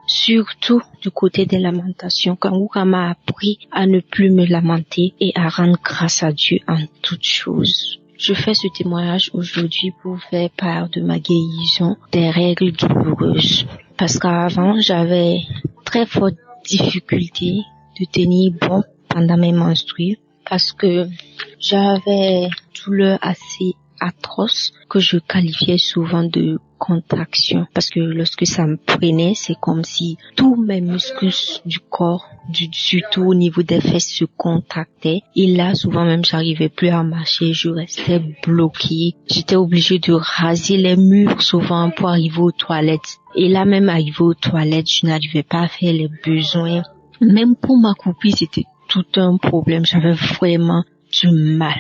Surtout du côté des lamentations. Kanguka m'a appris à ne plus me lamenter et à rendre grâce à Dieu en toutes choses. Je fais ce témoignage aujourd'hui pour faire part de ma guérison des règles douloureuses. Parce qu'avant, j'avais très forte difficulté de tenir bon pendant mes menstrues. Parce que j'avais douleur assez atroce que je qualifiais souvent de contraction parce que lorsque ça me prenait, c'est comme si tous mes muscles du corps, surtout au niveau des fesses, se contractaient. Et là, souvent même, j'arrivais plus à marcher, je restais bloquée. J'étais obligée de raser les murs souvent pour arriver aux toilettes. Et là, même arrivé aux toilettes, je n'arrivais pas à faire les besoins. Même pour m'accroupir, c'était tout un problème. J'avais vraiment du mal.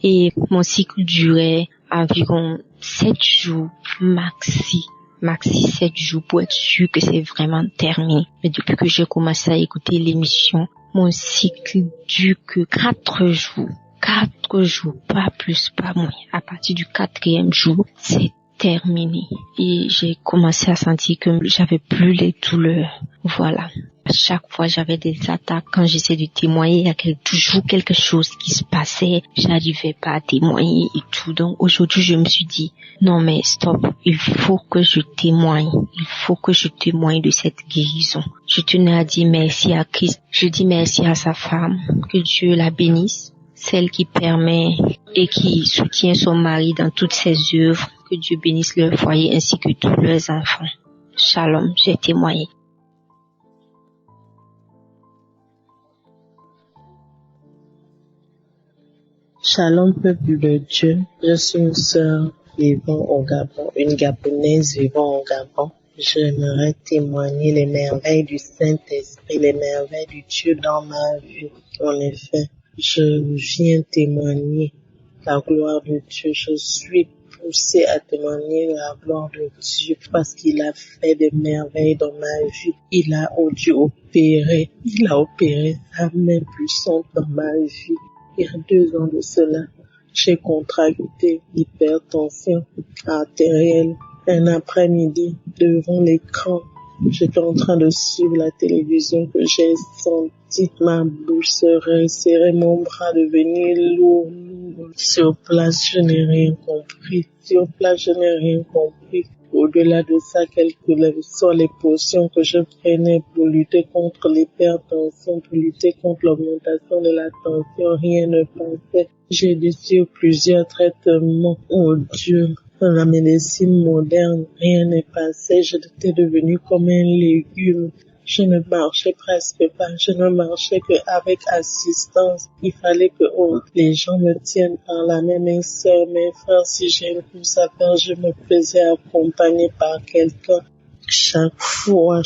Et mon cycle durait environ 7 jours maxi 7 jours pour être sûr que c'est vraiment terminé. Mais depuis que j'ai commencé à écouter l'émission, mon cycle dure que 4 jours. 4 jours, pas plus, pas moins. À partir du 4e jour, c'est terminé. Et j'ai commencé à sentir que j'avais plus les douleurs. Voilà. À chaque fois, j'avais des attaques. Quand j'essayais de témoigner, il y a toujours quelque chose qui se passait. J'arrivais pas à témoigner et tout. Donc, aujourd'hui, je me suis dit, non, mais stop. Il faut que je témoigne. Il faut que je témoigne de cette guérison. Je tenais à dire merci à Christ. Je dis merci à sa femme. Que Dieu la bénisse. Celle qui permet et qui soutient son mari dans toutes ses œuvres. Que Dieu bénisse leur foyer ainsi que tous leurs enfants. Shalom, j'ai témoigné. Shalom, peuple de Dieu. Je suis une sœur vivant au Gabon, une Gabonaise vivant au Gabon. J'aimerais témoigner les merveilles du Saint-Esprit, les merveilles du Dieu dans ma vie. En effet, je viens témoigner la gloire de Dieu. Je suis poussée à témoigner la gloire de Dieu parce qu'il a fait des merveilles dans ma vie. Il a opéré sa main puissante dans ma vie. Il y a 2 ans de cela, j'ai contracté l'hypertension artérielle. Un après-midi, devant l'écran, j'étais en train de suivre la télévision que j'ai senti ma bouche se resserrer, mon bras devenir lourd. Sur place, je n'ai rien compris. Au-delà de ça, quelles que soient les potions que je prenais pour lutter contre l'hypertension, pour lutter contre l'augmentation de la tension, rien ne passait. J'ai dû suivre plusieurs traitements. Oh Dieu, dans la médecine moderne, rien n'est passé. J'étais devenue comme un légume. Je ne marchais presque pas. Je ne marchais qu'avec assistance. Il fallait que les gens me tiennent par la main, mes sœurs, mes frères. Si j'ai une course à faire, je me faisais accompagner par quelqu'un. Chaque fois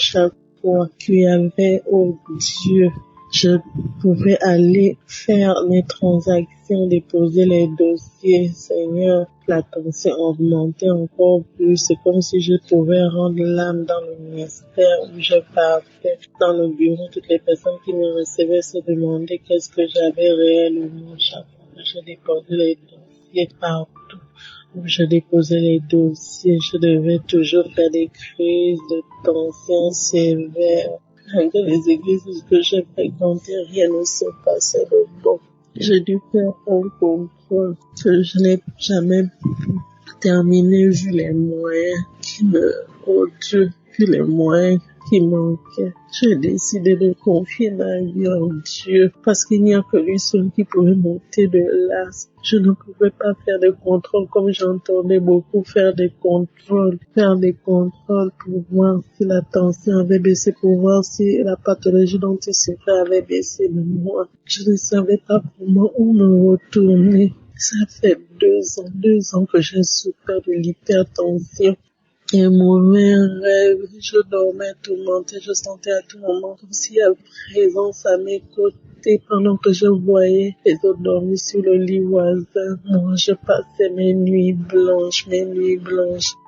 qu'il y avait, oh Dieu, je pouvais aller faire mes transactions, déposer les dossiers. Seigneur, la tension augmentait encore plus. C'est comme si je pouvais rendre l'âme dans le ministère où je partais. Dans le bureau, toutes les personnes qui me recevaient se demandaient qu'est-ce que j'avais réellement. Chaque fois que je déposais les dossiers partout, où je déposais les dossiers, je devais toujours faire des crises de tension sévères. Dans les églises que j'ai fréquentées, rien ne se passait de bon. J'ai dû faire un contrôle que je n'ai jamais pu terminer vu les moyens vu les moyens qui manquaient. J'ai décidé de confier ma vie en Dieu parce qu'il n'y a que lui seul qui pouvait monter de l'as. Je ne pouvais pas faire des contrôles comme j'entendais beaucoup faire des contrôles pour voir si la tension avait baissé, pour voir si la pathologie dont il souffrait avait baissé. Mais moi, je ne savais pas comment où me retourner. Ça fait 2 ans que j'ai souffert de l'hypertension. Un mauvais rêve, je dormais tourmentée, je sentais à tout moment comme s'il y avait présence à mes côtés pendant que je voyais les autres dormir sur le lit voisin. Moi, je passais mes nuits blanches,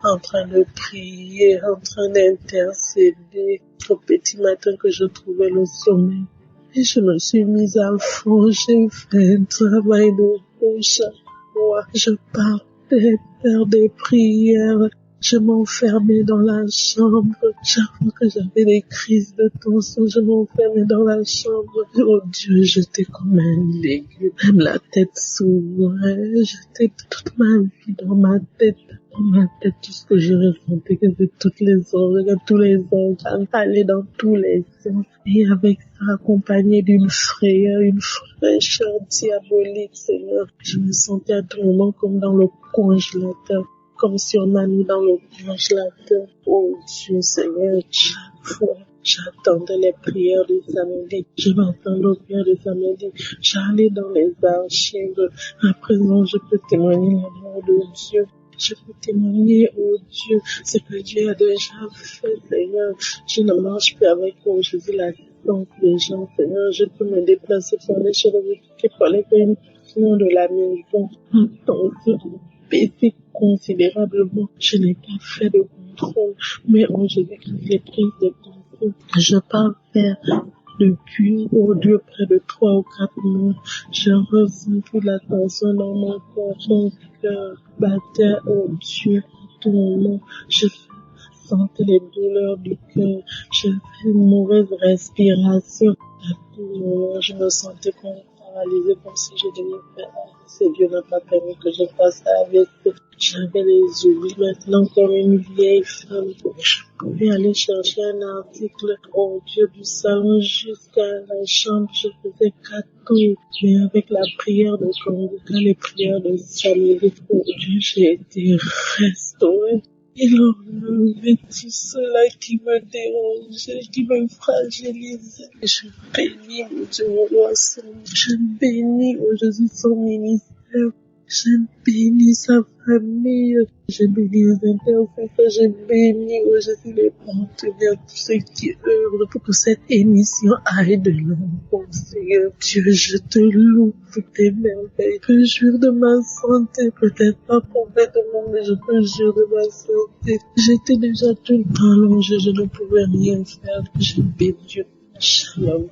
en train de prier, en train d'intercéder. Au petit matin que je trouvais le sommeil. Et je me suis mise à fond, j'ai fait un travail de bouche à fois. Je partais faire des prières. Je m'enfermais dans la chambre. Chaque fois que j'avais des crises de tension, je m'enfermais dans la chambre. Oh Dieu, j'étais comme un légume. Même la tête s'ouvrait. J'étais toute ma vie dans ma tête. Dans ma tête, tout ce que je ressentais, que de toutes les organes, tous les organes, allaient dans tous les sens. Et avec ça, accompagné d'une frayeur, une fraîcheur diabolique, Seigneur. Je me sentais à tout moment comme dans le congélateur. comme si on m'a mis dans le congélateur. Oh Dieu Seigneur, chaque fois, j'attendais les prières de samedi. Je m'attendais aux prières de samedi. J'allais dans les archives. À présent, je peux témoigner l'amour de Dieu. Je peux témoigner, oh Dieu, ce que Dieu a déjà fait, Seigneur. Je ne marche plus avec, oh Jésus, l'assistance des gens, Seigneur. Je peux me déplacer pour aller chez le boutique, pour aller faire une question de la maison. Attends, baisser considérablement. Je n'ai pas fait de contrôle, mais oh Jésus, les prises de contrôle, je pars faire depuis, oh Dieu, près de 3 ou 4 mois. Je ressens toute la tension dans mon corps, mon cœur battait, oh Dieu, à tout moment. Je sentais les douleurs du cœur. Je fais une mauvaise respiration. À tout moment, je me sentais paralysée, comme si je devais faire. C'est Dieu n'a pas permis que je fasse avec. J'avais les oublis maintenant comme une vieille femme. Je pouvais aller chercher un article, oh Dieu, du salon jusqu'à la chambre. Je faisais 4 tours. Mais avec la prière de Kanguka, les prières de samedi, oh Dieu, j'ai été restaurée. Il a enlevé tout cela qui me dérangeait, qui me fragilisait. Je bénis, mon Dieu, mon roi saint. Je bénis, oh Jésus, son ministère. Je bénis sa famille. Je bénis les intercesseurs. Je bénis, oh Jésus, les partenaires, tous ceux qui œuvrent pour que cette émission aille de l'avant, Seigneur. Dieu, je te loue pour tes merveilles. Je peux jouir de ma santé, peut-être pas complètement, mais je peux jouir de ma santé. J'étais déjà tout le temps allongée, je ne pouvais rien faire. Je bénis Dieu. Shalom.